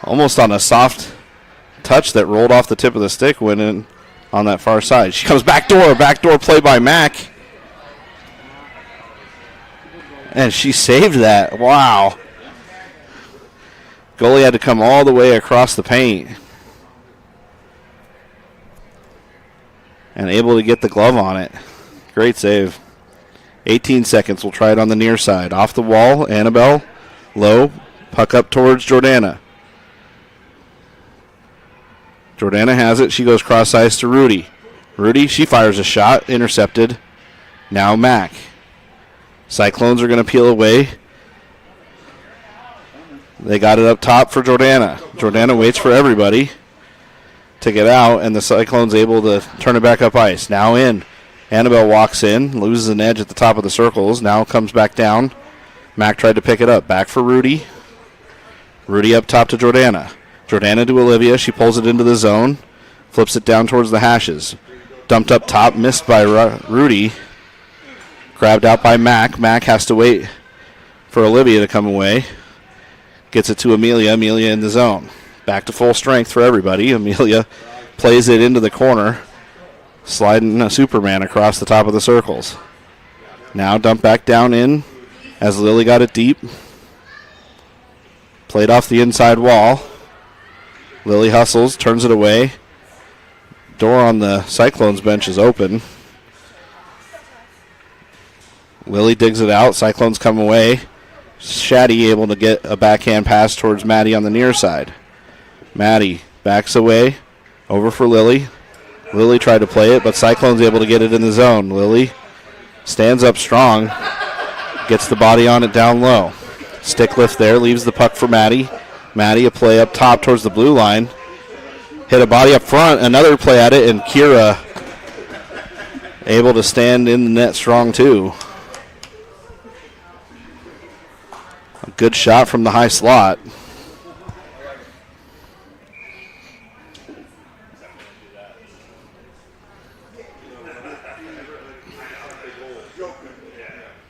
almost on a soft touch that rolled off the tip of the stick. Went in on that far side. She comes backdoor. Backdoor play by Mack. And she saved that. Wow. Goalie had to come all the way across the paint. And able to get the glove on it. Great save. 18 seconds. We'll try it on the near side. Off the wall. Annabelle. Low. Puck up towards Jordana. Jordana has it. She goes cross ice to Rudy. Rudy, she fires a shot. Intercepted. Now Mack. Cyclones are going to peel away. They got it up top for Jordana. Jordana waits for everybody to get out, and the Cyclones able to turn it back up ice. Now in. Annabelle walks in, loses an edge at the top of the circles. Now comes back down. Mack tried to pick it up. Back for Rudy. Rudy up top to Jordana. Jordana to Olivia. She pulls it into the zone. Flips it down towards the hashes. Dumped up top. Missed by Rudy. Grabbed out by Mack. Mack has to wait for Olivia to come away. Gets it to Amelia. Amelia in the zone. Back to full strength for everybody. Amelia plays it into the corner. Sliding a Superman across the top of the circles. Now dump back down in as Lily got it deep. Played off the inside wall. Lily hustles, turns it away. Door on the Cyclones bench is open. Lily digs it out. Cyclones come away. Shaddy able to get a backhand pass towards Maddie on the near side. Maddie backs away. Over for Lily. Lily tried to play it, but Cyclones able to get it in the zone. Lily stands up strong. Gets the body on it down low. Stick lift there. Leaves the puck for Maddie. Maddie a play up top towards the blue line. Hit a body up front. Another play at it, and Kira able to stand in the net strong too. A good shot from the high slot.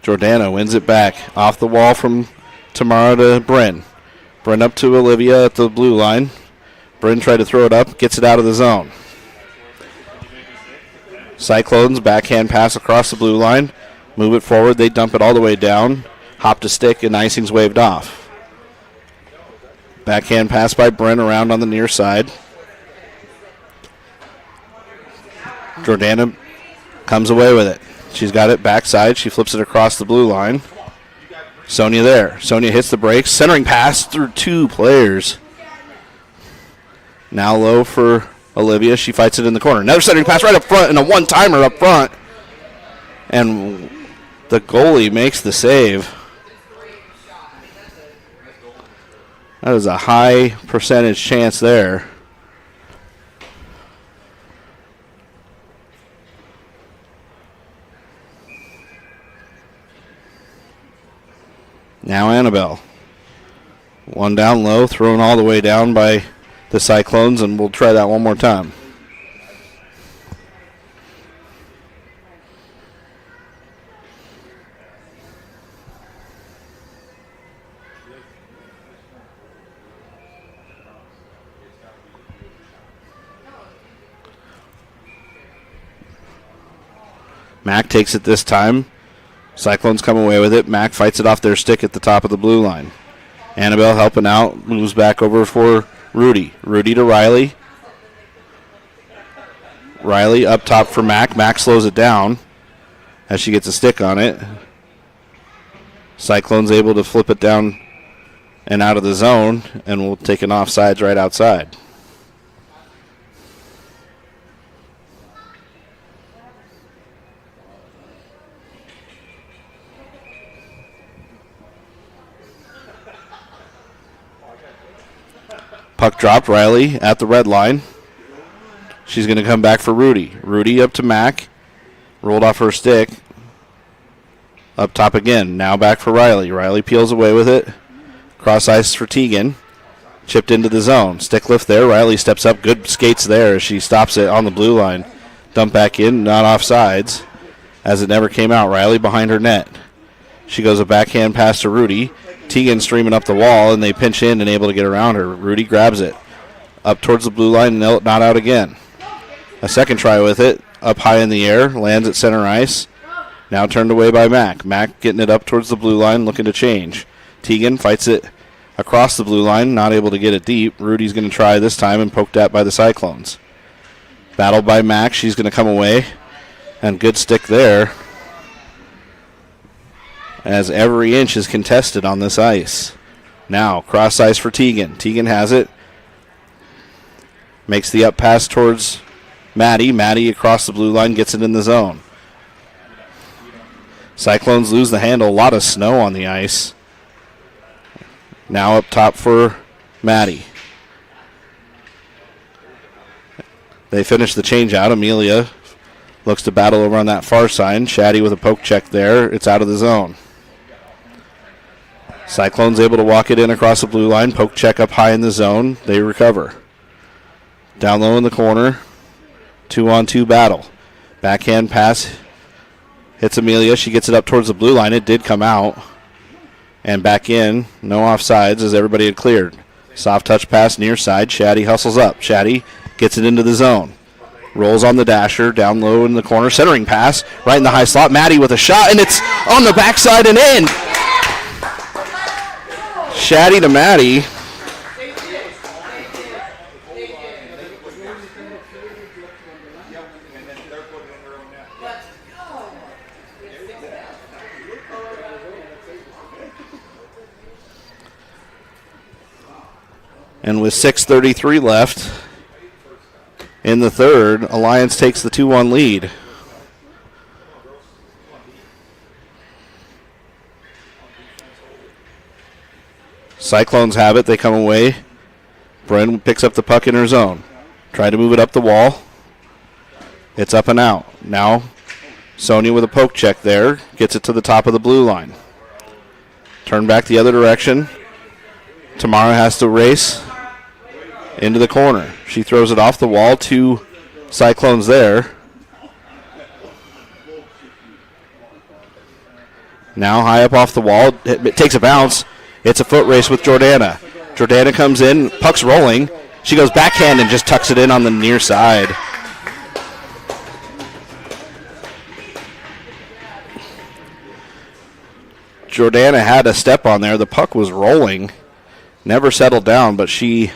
Jordana wins it back. Off the wall from Tamara to Bryn. Bryn up to Olivia at the blue line. Bryn tried to throw it up. Gets it out of the zone. Cyclones backhand pass across the blue line. Move it forward. They dump it all the way down. Hop to stick, and icing's waved off. Backhand pass by Bryn around on the near side. Jordana comes away with it. She's got it backside. She flips it across the blue line. Sonia there. Sonia hits the brakes. Centering pass through 2 players. Now low for Olivia. She fights it in the corner. Another centering pass right up front and a one-timer up front. And the goalie makes the save. That is a high percentage chance there. Now Annabelle. One down low, thrown all the way down by the Cyclones, and we'll try that one more time. Mack takes it this time. Cyclones come away with it. Mack fights it off their stick at the top of the blue line. Annabelle helping out. Moves back over for Rudy. Rudy to Riley. Riley up top for Mack. Mack slows it down as she gets a stick on it. Cyclones able to flip it down and out of the zone, and we'll take an offsides right outside. Puck dropped. Riley at the red line. She's going to come back for Rudy. Rudy up to Mac. Rolled off her stick. Up top again. Now back for Riley. Riley peels away with it. Cross ice for Teagan. Chipped into the zone. Stick lift there. Riley steps up. Good skates there as she stops it on the blue line. Dump back in. Not offsides as it never came out. Riley behind her net. She goes a backhand pass to Rudy. Teagan streaming up the wall, and they pinch in and able to get around her. Rudy grabs it. Up towards the blue line, not out again. A second try with it. Up high in the air. Lands at center ice. Now turned away by Mac. Mac getting it up towards the blue line, looking to change. Teagan fights it across the blue line, not able to get it deep. Rudy's going to try this time and poked at by the Cyclones. Battled by Mac. She's going to come away. And good stick there, as every inch is contested on this ice. Now, cross ice for Teagan. Teagan has it. Makes the up pass towards Maddie. Maddie across the blue line gets it in the zone. Cyclones lose the handle. A lot of snow on the ice. Now up top for Maddie. They finish the change out. Amelia looks to battle over on that far side. Shaddy with a poke check there. It's out of the zone. Cyclones able to walk it in across the blue line. Poke check up high in the zone. They recover. Down low in the corner. 2-on-2 battle. Backhand pass. Hits Amelia. She gets it up towards the blue line. It did come out. And back in. No offsides as everybody had cleared. Soft touch pass near side. Shaddy hustles up. Shaddy gets it into the zone. Rolls on the dasher, down low in the corner. Centering pass, right in the high slot. Maddie with a shot, and it's on the backside and in. Shaddy to Maddie. And with 6:33 left in the third, Alliance takes the 2-1 lead. Cyclones have it. They come away. Bren picks up the puck in her zone. Try to move it up the wall. It's up and out. Now Sonia with a poke check there. Gets it to the top of the blue line. Turn back the other direction. Tamara has to race into the corner. She throws it off the wall. 2 Cyclones there. Now high up off the wall. It takes a bounce. It's a foot race with Jordana. Jordana comes in. Puck's rolling. She goes backhand and just tucks it in on the near side. Jordana had a step on there. The puck was rolling. Never settled down, but she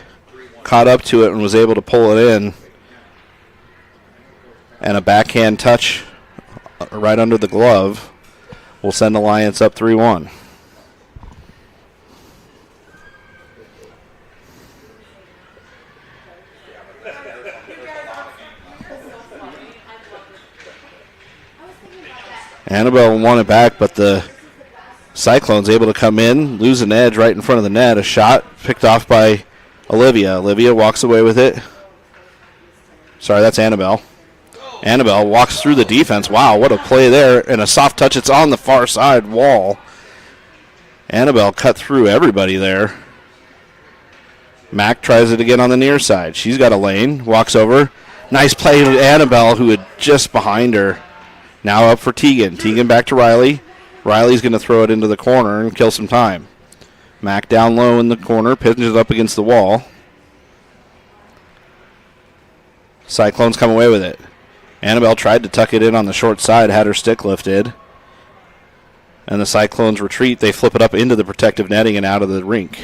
caught up to it and was able to pull it in. And a backhand touch right under the glove will send Alliance up 3-1. Annabelle won it back, but the Cyclones able to come in, lose an edge right in front of the net. A shot picked off by Olivia. Olivia walks away with it. Sorry, that's Annabelle. Annabelle walks through the defense. Wow, what a play there. And a soft touch. It's on the far side wall. Annabelle cut through everybody there. Mac tries it again on the near side. She's got a lane. Walks over. Nice play to Annabelle, who had just behind her. Now up for Teagan. Teagan back to Riley. Riley's going to throw it into the corner and kill some time. Mac down low in the corner, pitches it up against the wall. Cyclones come away with it. Annabelle tried to tuck it in on the short side, had her stick lifted. And the Cyclones retreat. They flip it up into the protective netting and out of the rink.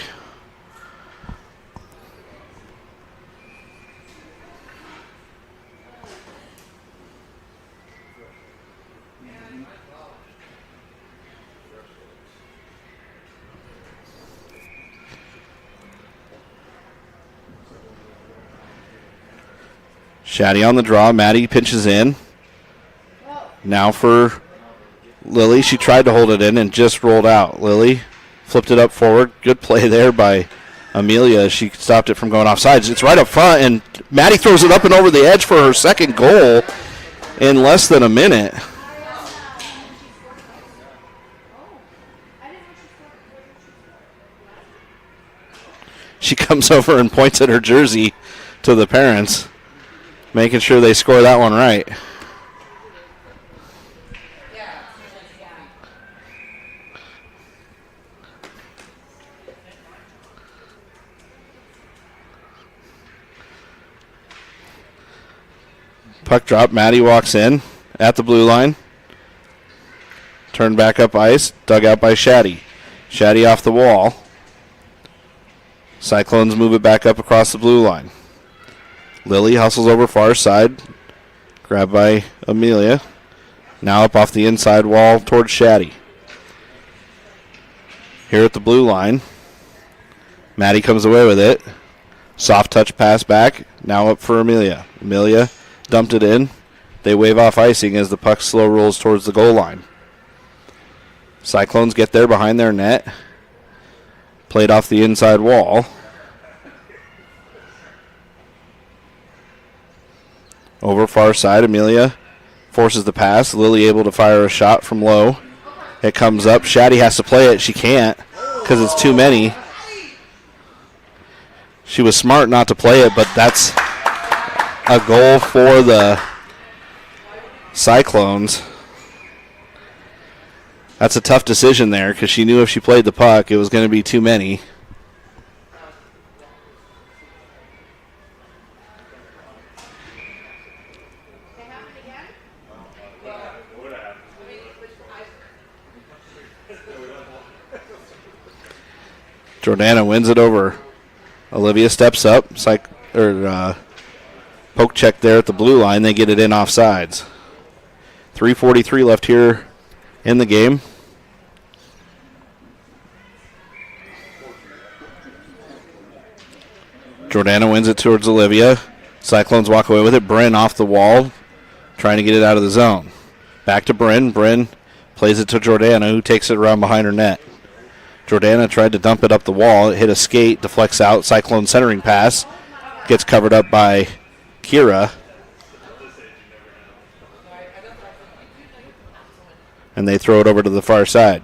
Shaddy on the draw. Maddie pinches in. Now for Lily. She tried to hold it in and just rolled out. Lily flipped it up forward. Good play there by Amelia, she stopped it from going offsides. It's right up front, and Maddie throws it up and over the edge for her second goal in less than a minute. She comes over and points at her jersey to the parents, making sure they score that one right. Puck drop. Maddie walks in at the blue line. Turned back up ice. Dug out by Shaddy. Shaddy off the wall. Cyclones move it back up across the blue line. Lily hustles over far side. Grabbed by Amelia. Now up off the inside wall towards Shaddy. Here at the blue line. Maddie comes away with it. Soft touch pass back. Now up for Amelia. Amelia dumped it in. They wave off icing as the puck slow rolls towards the goal line. Cyclones get there behind their net. Played off the inside wall. Over far side, Amelia forces the pass. Lily able to fire a shot from low. It comes up. Shaddy has to play it. She can't because it's too many. She was smart not to play it, but that's a goal for the Cyclones. That's a tough decision there because she knew if she played the puck, it was going to be too many. Jordana wins it over. Olivia steps up. Poke check there at the blue line. They get it in offsides. 3:43 left here in the game. Jordana wins it towards Olivia. Cyclones walk away with it. Bryn off the wall, trying to get it out of the zone. Back to Bryn. Bryn plays it to Jordana, who takes it around behind her net. Jordana tried to dump it up the wall. It hit a skate, deflects out. Cyclone centering pass. Gets covered up by Kira. And they throw it over to the far side.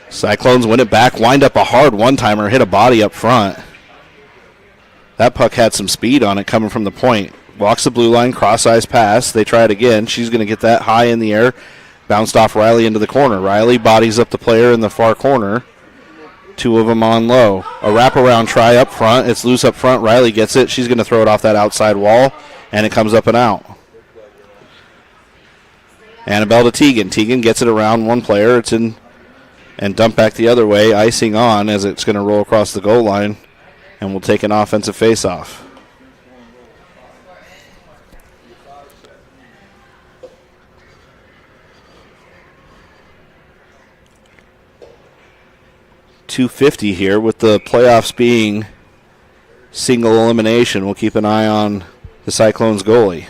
Cyclones win it back, wind up a hard one-timer, hit a body up front. That puck had some speed on it coming from the point. Walks the blue line, cross-ice pass. They try it again. She's going to get that high in the air. Bounced off Riley into the corner. Riley bodies up the player in the far corner. Two of them on low. A wraparound try up front. It's loose up front. Riley gets it. She's going to throw it off that outside wall, and it comes up and out. Annabelle to Teagan. Teagan gets it around one player. It's in and dump back the other way. Icing on as it's going to roll across the goal line, and we'll take an offensive faceoff. .250 here with the playoffs being single elimination. We'll keep an eye on the Cyclones goalie.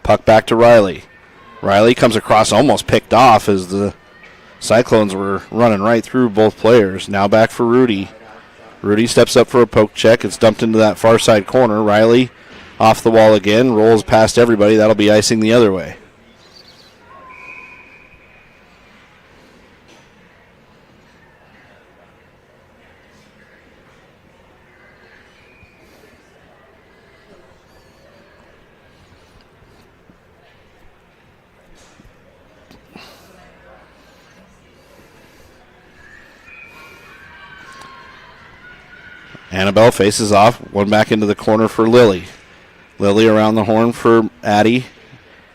Puck back to Riley. Riley comes across, almost picked off as the Cyclones were running right through both players. Now back for Rudy. Rudy steps up for a poke check. It's dumped into that far side corner. Riley off the wall again, rolls past everybody. That'll be icing the other way. Annabelle faces off. One back into the corner for Lily. Lily around the horn for Addie.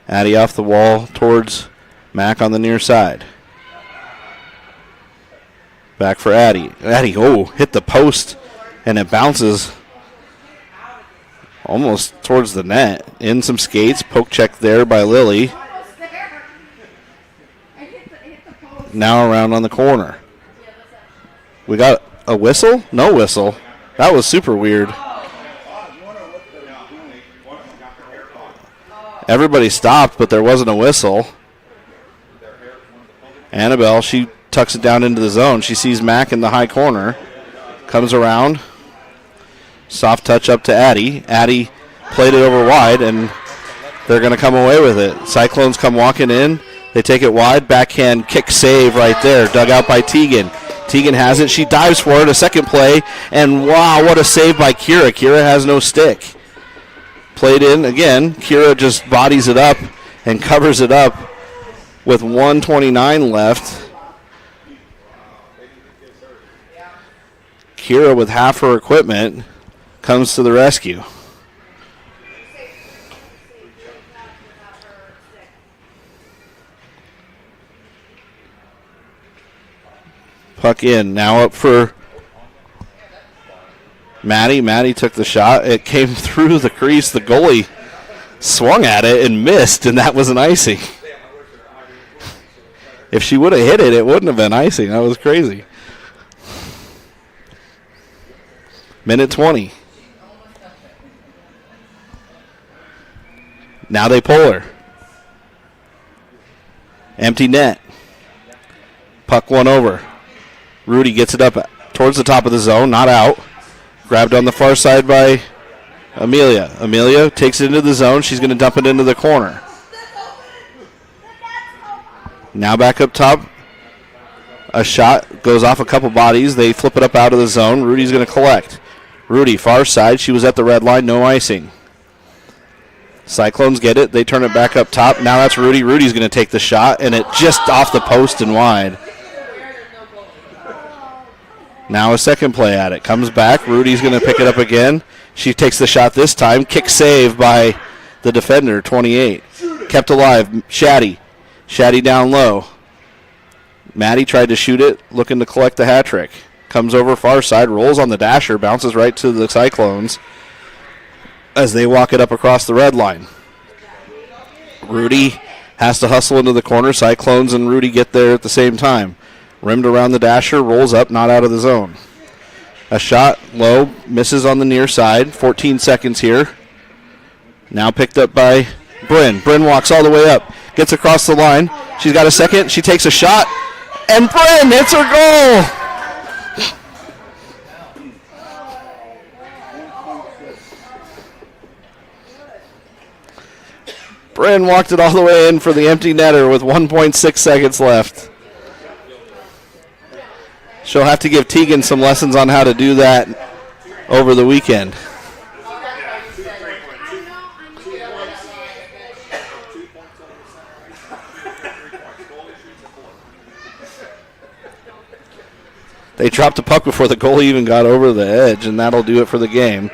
Addie off the wall towards Mac on the near side. Back for Addie. Addie, hit the post, and it bounces almost towards the net. In some skates. Poke check there by Lily. Now around on the corner. We got a whistle? No whistle. That was super weird. Everybody stopped, but there wasn't a whistle. Annabelle, she tucks it down into the zone. She sees Mack in the high corner. Comes around. Soft touch up to Addie. Addie played it over wide, and they're going to come away with it. Cyclones come walking in. They take it wide. Backhand kick save right there. Dug out by Tegan. Tegan has it. She dives for it. A second play. And wow, what a save by Kira. Kira has no stick. Played in again. Kira just bodies it up and covers it up with 1:29 left. Kira, with half her equipment, comes to the rescue. Puck in. Now up for Maddie. Maddie took the shot. It came through the crease. The goalie swung at it and missed, and that was an icing. If she would have hit it, it wouldn't have been icing. That was crazy. Minute 20. Now they pull her. Empty net. Puck one over. Rudy gets it up towards the top of the zone, not out. Grabbed on the far side by Amelia. Amelia takes it into the zone. She's going to dump it into the corner. Now back up top. A shot goes off a couple bodies. They flip it up out of the zone. Rudy's going to collect. Rudy, far side. She was at the red line. No icing. Cyclones get it. They turn it back up top. Now that's Rudy. Rudy's going to take the shot, and it just off the post and wide. Now a second play at it. Comes back. Rudy's going to pick it up again. She takes the shot this time. Kick save by the defender, 28. Kept alive. Shaddy. Shaddy down low. Maddie tried to shoot it, looking to collect the hat trick. Comes over far side, rolls on the dasher, bounces right to the Cyclones as they walk it up across the red line. Rudy has to hustle into the corner. Cyclones and Rudy get there at the same time. Rimmed around the dasher, rolls up, not out of the zone. A shot low, misses on the near side. 14 seconds here. Now picked up by Bryn. Bryn walks all the way up, gets across the line. She's got a second. She takes a shot, and Bryn hits her goal. Bryn walked it all the way in for the empty netter with 1.6 seconds left. She'll have to give Tegan some lessons on how to do that over the weekend. They dropped the puck before the goalie even got over the edge, and that'll do it for the game.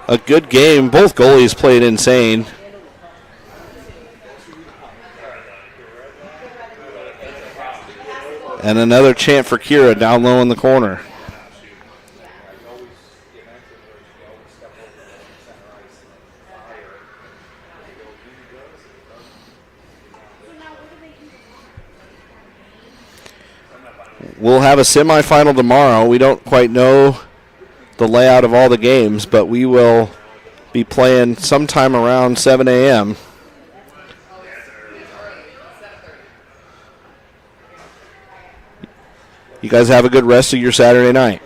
A good game. Both goalies played insane. And another chant for Kira down low in the corner. We'll have a semifinal tomorrow. We don't quite know the layout of all the games, but we will be playing sometime around 7 a.m. You guys have a good rest of your Saturday night.